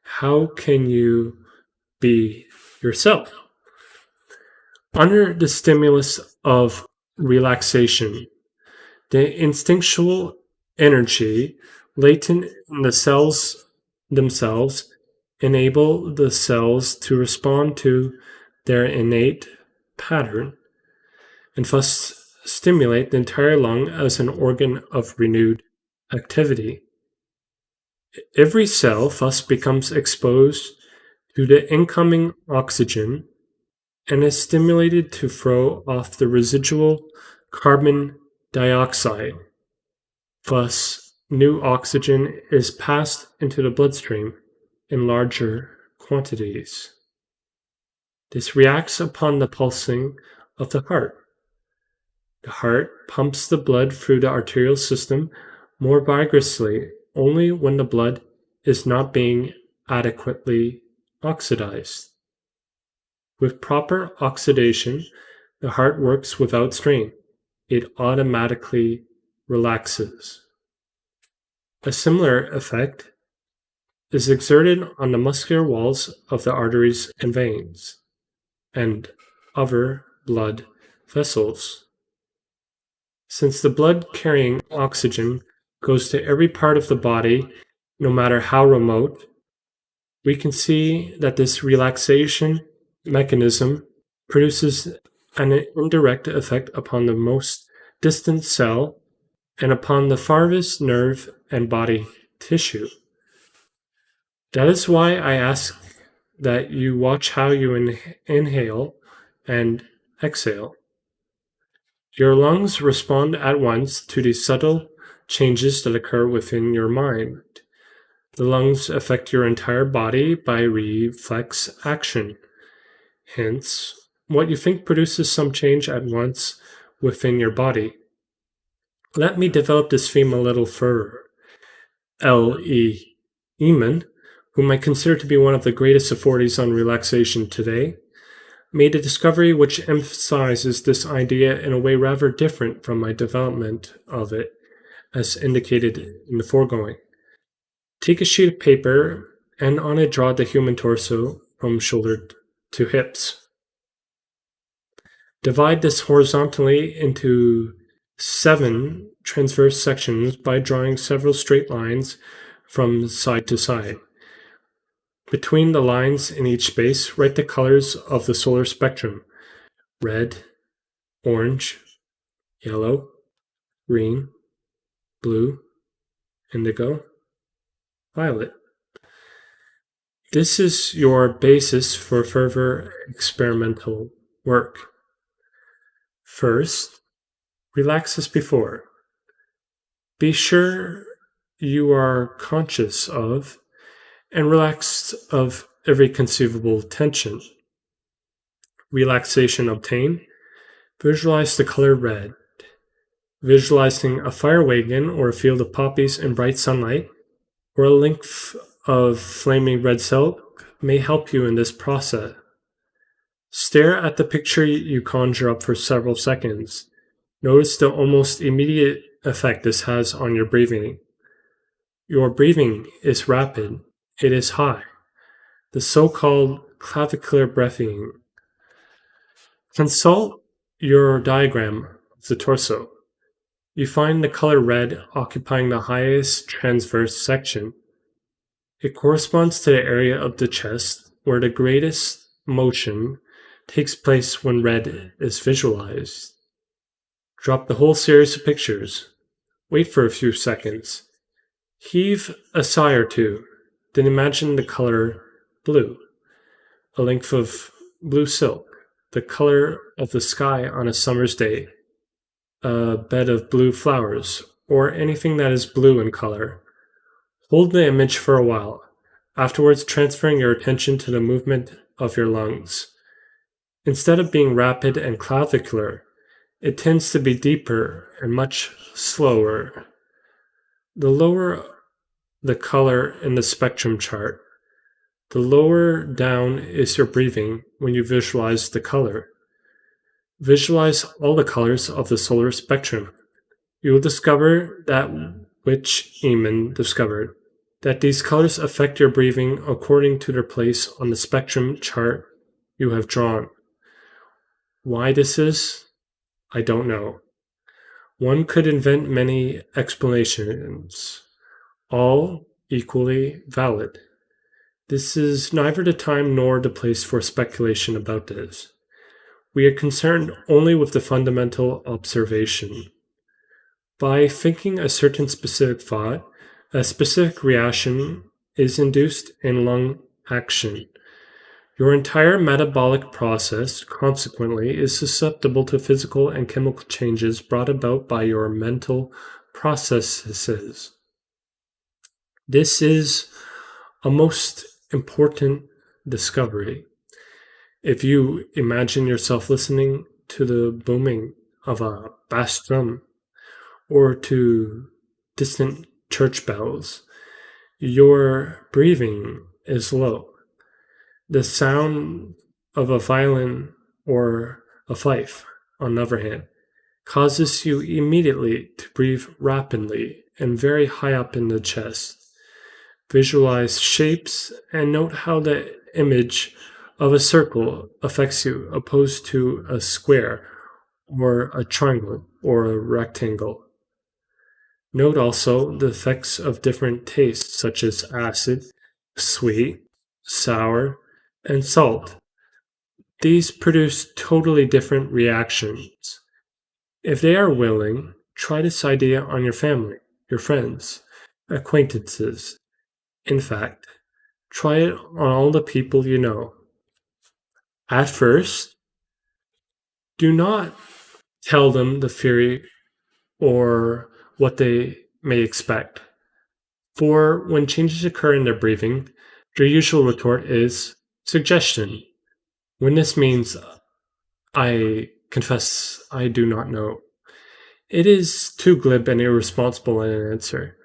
How can you be yourself? Under the stimulus of relaxation, the instinctual energy latent in the cells themselves enable the cells to respond to their innate pattern and thus stimulate the entire lung as an organ of renewed activity. Every cell thus becomes exposed to the incoming oxygen and is stimulated to throw off the residual carbon dioxide. Thus, new oxygen is passed into the bloodstream in larger quantities. This reacts upon the pulsing of the heart. The heart pumps the blood through the arterial system more vigorously only when the blood is not being adequately oxidized. With proper oxidation, the heart works without strain. It automatically relaxes. A similar effect is exerted on the muscular walls of the arteries and veins and other blood vessels. Since the blood carrying oxygen goes to every part of the body, no matter how remote, we can see that this relaxation mechanism produces an indirect effect upon the most distant cell and upon the farthest nerve and body tissue. That is why I ask that you watch how you inhale and exhale. Your lungs respond at once to the subtle changes that occur within your mind. The lungs affect your entire body by reflex action. Hence, what you think produces some change at once within your body. Let me develop this theme a little further. L.E. Eman, whom I consider to be one of the greatest authorities on relaxation today, made a discovery which emphasizes this idea in a way rather different from my development of it, as indicated in the foregoing. Take a sheet of paper and on it draw the human torso from shoulder to hips. Divide this horizontally into 7 transverse sections by drawing several straight lines from side to side. Between the lines in each space, write the colors of the solar spectrum: red, orange, yellow, green, blue, indigo, violet. This is your basis for further experimental work. First, relax as before. Be sure you are conscious of and relaxed of every conceivable tension. Relaxation obtained. Visualize the color red. Visualizing a fire wagon or a field of poppies in bright sunlight, or a length of flaming red silk may help you in this process. Stare at the picture you conjure up for several seconds. Notice the almost immediate effect this has on your breathing. Your breathing is rapid. It is high. The so-called clavicular breathing. Consult your diagram of the torso. You find the color red occupying the highest transverse section. It corresponds to the area of the chest where the greatest motion takes place when red is visualized. Drop the whole series of pictures. Wait for a few seconds. Heave a sigh or two. Then imagine the color blue, a length of blue silk, the color of the sky on a summer's day, a bed of blue flowers, or anything that is blue in color. Hold the image for a while, afterwards transferring your attention to the movement of your lungs. Instead of being rapid and clavicular, it tends to be deeper and much slower. The lower the color in the spectrum chart, the lower down is your breathing when you visualize the color. Visualize all the colors of the solar spectrum. You will discover that which Eamon discovered, that these colors affect your breathing according to their place on the spectrum chart you have drawn. Why this is, I don't know. One could invent many explanations, all equally valid. This is neither the time nor the place for speculation about this. We are concerned only with the fundamental observation. By thinking a certain specific thought, a specific reaction is induced in lung action. Your entire metabolic process, consequently, is susceptible to physical and chemical changes brought about by your mental processes. This is a most important discovery. If you imagine yourself listening to the booming of a bass drum or to distant church bells, your breathing is low. The sound of a violin or a fife, on the other hand, causes you immediately to breathe rapidly and very high up in the chest. Visualize shapes and note how the image of a circle affects you opposed to a square or a triangle or a rectangle. Note also the effects of different tastes such as acid, sweet, sour, and salt. These produce totally different reactions. If they are willing, try this idea on your family, your friends, acquaintances. In fact, try it on all the people you know. At first, do not tell them the theory or what they may expect. For when changes occur in their breathing, their usual retort is suggestion. When this means, I confess I do not know, it is too glib and irresponsible an answer.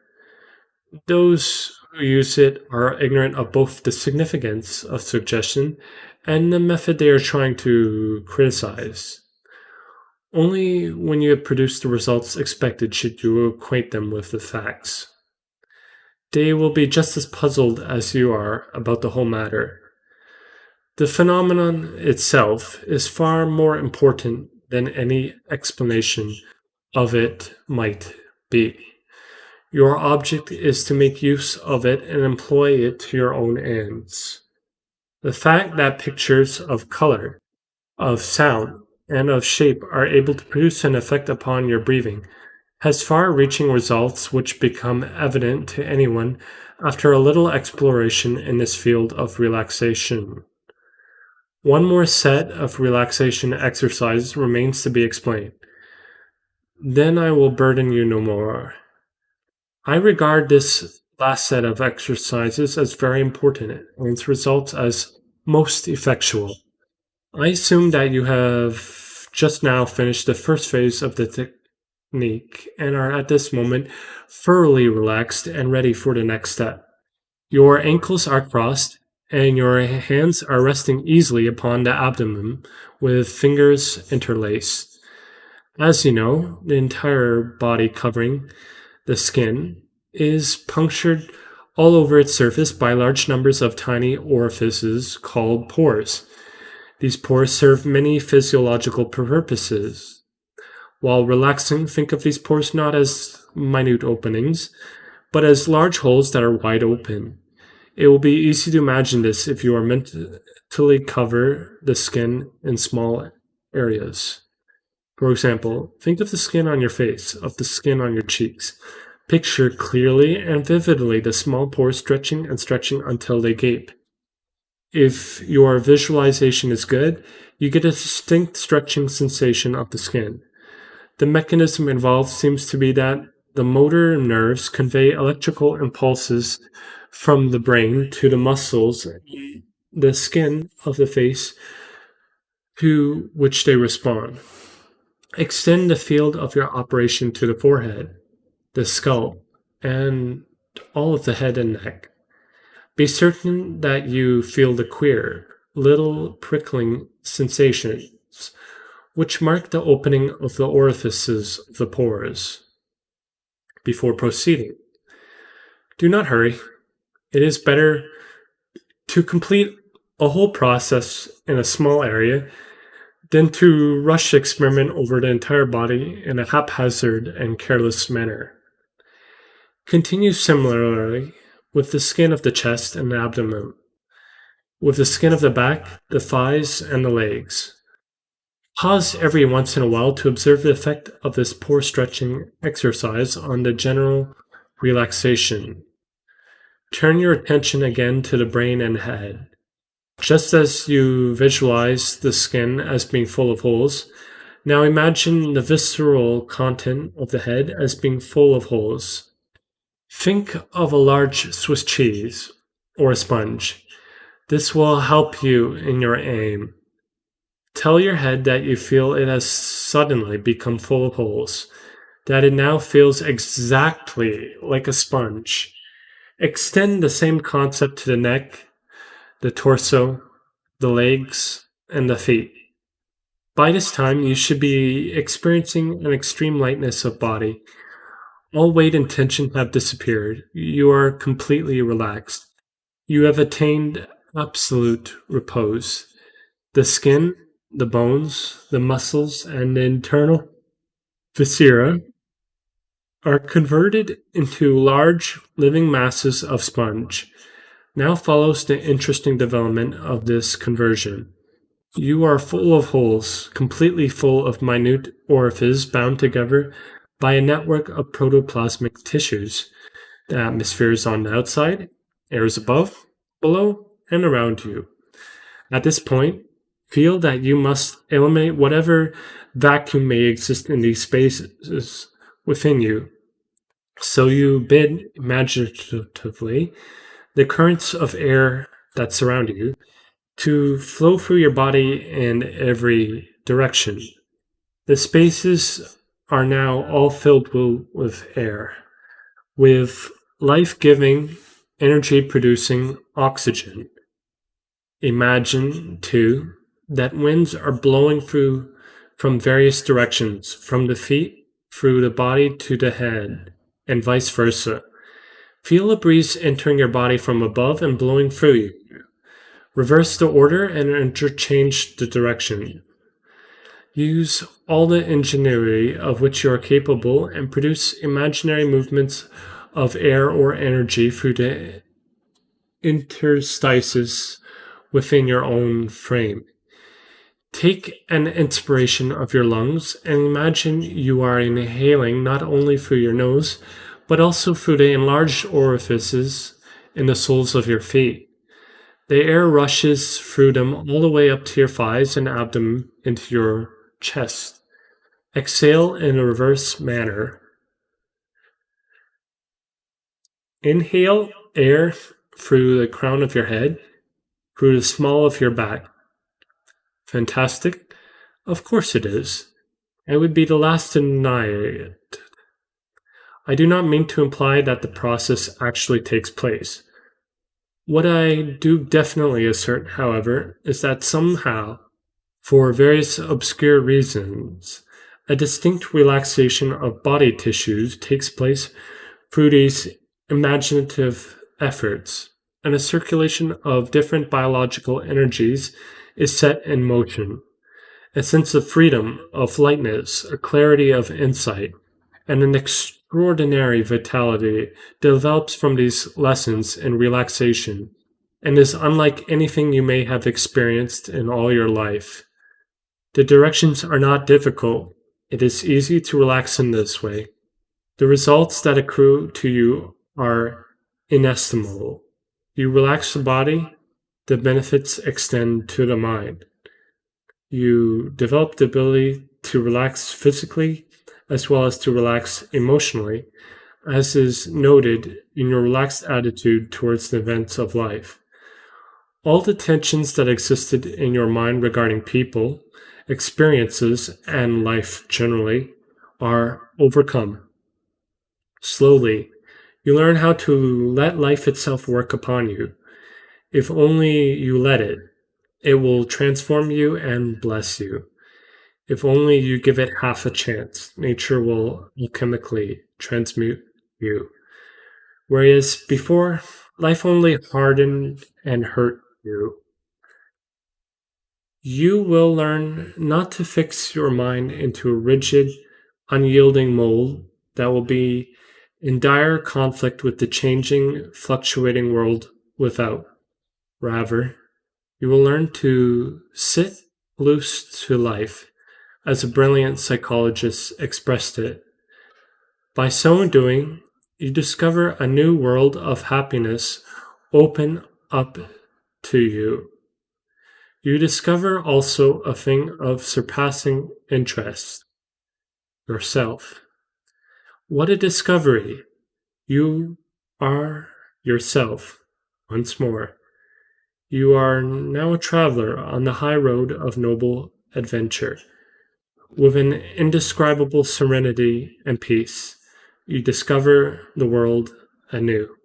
Those who use it are ignorant of both the significance of suggestion and the method they are trying to criticize. Only when you have produced the results expected should you acquaint them with the facts. They will be just as puzzled as you are about the whole matter. The phenomenon itself is far more important than any explanation of it might be. Your object is to make use of it and employ it to your own ends. The fact that pictures of color, of sound, and of shape are able to produce an effect upon your breathing has far-reaching results which become evident to anyone after a little exploration in this field of relaxation. One more set of relaxation exercises remains to be explained. Then I will burden you no more. I regard this last set of exercises as very important and its results as most effectual. I assume that you have just now finished the first phase of the technique and are at this moment thoroughly relaxed and ready for the next step. Your ankles are crossed and your hands are resting easily upon the abdomen with fingers interlaced. As you know, the entire body covering the skin is punctured all over its surface by large numbers of tiny orifices called pores. These pores serve many physiological purposes. While relaxing, think of these pores not as minute openings, but as large holes that are wide open. It will be easy to imagine this if you are mentally cover the skin in small areas. For example, think of the skin on your face, of the skin on your cheeks. Picture clearly and vividly the small pores stretching and stretching until they gape. If your visualization is good, you get a distinct stretching sensation of the skin. The mechanism involved seems to be that the motor nerves convey electrical impulses from the brain to the muscles, the skin of the face, to which they respond. Extend the field of your operation to the forehead, the scalp, and all of the head and neck. Be certain that you feel the queer, little prickling sensations which mark the opening of the orifices of the pores. Before proceeding, do not hurry. It is better to complete a whole process in a small area than to rush experiment over the entire body in a haphazard and careless manner. Continue similarly with the skin of the chest and the abdomen, with the skin of the back, the thighs, and the legs. Pause every once in a while to observe the effect of this pore stretching exercise on the general relaxation. Turn your attention again to the brain and head. Just as you visualize the skin as being full of holes, now imagine the visceral content of the head as being full of holes. Think of a large Swiss cheese or a sponge. This will help you in your aim. Tell your head that you feel it has suddenly become full of holes, that it now feels exactly like a sponge. Extend the same concept to the neck, the torso, the legs, and the feet. By this time, you should be experiencing an extreme lightness of body. All weight and tension have disappeared. You are completely relaxed. You have attained absolute repose. The skin, the bones, the muscles, and the internal viscera are converted into large living masses of sponge. Now follows the interesting development of this conversion. You are full of holes, completely full of minute orifices bound together by a network of protoplasmic tissues. The atmosphere is on the outside, air is above, below, and around you. At this point, feel that you must eliminate whatever vacuum may exist in these spaces within you. So you bid imaginatively the currents of air that surround you to flow through your body in every direction. The spaces are now all filled with air, with life giving, energy producing oxygen. Imagine, too, that winds are blowing through from various directions, from the feet through the body to the head, and vice versa. Feel a breeze entering your body from above and blowing through you. Reverse the order and interchange the direction. Use all the ingenuity of which you are capable and produce imaginary movements of air or energy through the interstices within your own frame. Take an inspiration of your lungs and imagine you are inhaling not only through your nose, but also through the enlarged orifices in the soles of your feet. The air rushes through them all the way up to your thighs and abdomen into your chest. Exhale in a reverse manner. Inhale air through the crown of your head, through the small of your back. Fantastic? Of course it is. I would be the last to deny it. I do not mean to imply that the process actually takes place. What I do definitely assert, however, is that somehow, for various obscure reasons, a distinct relaxation of body tissues takes place through these imaginative efforts, and a circulation of different biological energies is set in motion. A sense of freedom, of lightness, a clarity of insight, and an extraordinary vitality develops from these lessons in relaxation and is unlike anything you may have experienced in all your life. The directions are not difficult. It is easy to relax in this way. The results that accrue to you are inestimable. You relax the body, the benefits extend to the mind. You develop the ability to relax physically as well as to relax emotionally, as is noted in your relaxed attitude towards the events of life. All the tensions that existed in your mind regarding people, experiences, and life generally are overcome. Slowly, you learn how to let life itself work upon you. If only you let it, it will transform you and bless you. If only you give it half a chance, nature will alchemically transmute you. Whereas before, life only hardened and hurt you. You will learn not to fix your mind into a rigid, unyielding mold that will be in dire conflict with the changing, fluctuating world without. Rather, you will learn to sit loose to life, as a brilliant psychologist expressed it. By so doing, you discover a new world of happiness open up to you. You discover also a thing of surpassing interest, yourself. What a discovery! You are yourself once more. You are now a traveler on the high road of noble adventure. With an indescribable serenity and peace, you discover the world anew.